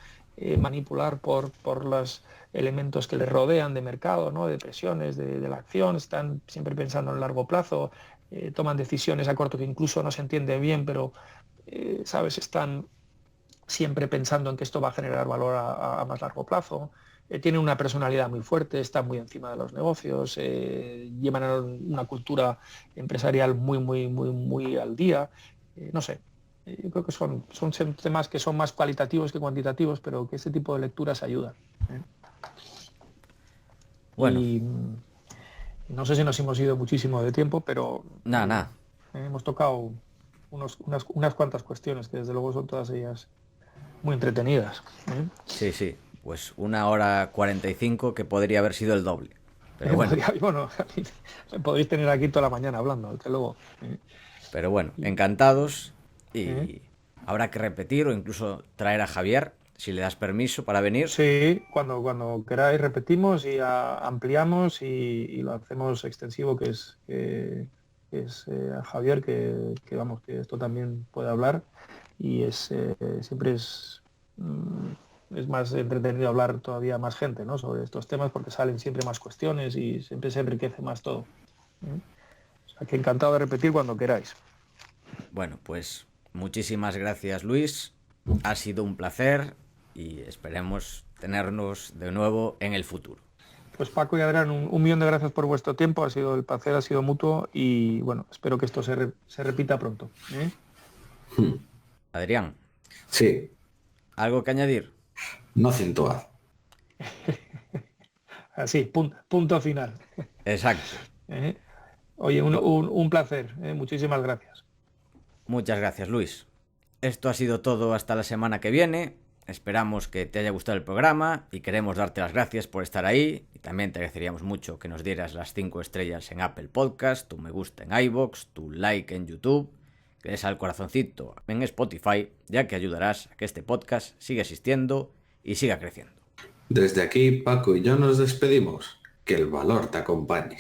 manipular por los elementos que les rodean de mercado, ¿no? De presiones, de la acción, están siempre pensando en largo plazo, toman decisiones a corto que incluso no se entiende bien, pero, ¿sabes? Están siempre pensando en que esto va a generar valor a más largo plazo. Tienen una personalidad muy fuerte, están muy encima de los negocios, llevan una cultura empresarial muy al día. No sé, yo creo que son temas que son más cualitativos que cuantitativos, pero que este tipo de lecturas ayudan. Bueno. Y no sé si nos hemos ido muchísimo de tiempo, pero Nada. Hemos tocado unas cuantas cuestiones que desde luego son todas ellas muy entretenidas. Sí, pues 1 hora 45 que podría haber sido el doble. Pero bueno, podéis tener aquí toda la mañana hablando, desde luego. Pero bueno, encantados y habrá que repetir o incluso traer a Javier, si le das permiso para venir. Sí, cuando queráis repetimos y ampliamos y lo hacemos extensivo, que es a Javier, que vamos, que esto también puede hablar y siempre es más entretenido hablar todavía más gente, ¿no? Sobre estos temas porque salen siempre más cuestiones y siempre se enriquece más todo. O sea que encantado de repetir cuando queráis. Bueno, pues muchísimas gracias, Luis. Ha sido un placer y esperemos tenernos de nuevo en el futuro. Pues Paco y Adrián, un millón de gracias por vuestro tiempo. El placer ha sido mutuo y bueno, espero que esto se repita pronto. Adrián. Sí. ¿Algo que añadir? No acentúa. Así, punto final. Exacto. Oye, un placer. Muchísimas gracias. Muchas gracias, Luis. Esto ha sido todo hasta la semana que viene. Esperamos que te haya gustado el programa y queremos darte las gracias por estar ahí. Y también te agradeceríamos mucho que nos dieras las 5 estrellas en Apple Podcast, tu me gusta en iVoox, tu like en YouTube, que des al corazoncito en Spotify, ya que ayudarás a que este podcast siga existiendo y siga creciendo. Desde aquí, Paco y yo nos despedimos. Que el valor te acompañe.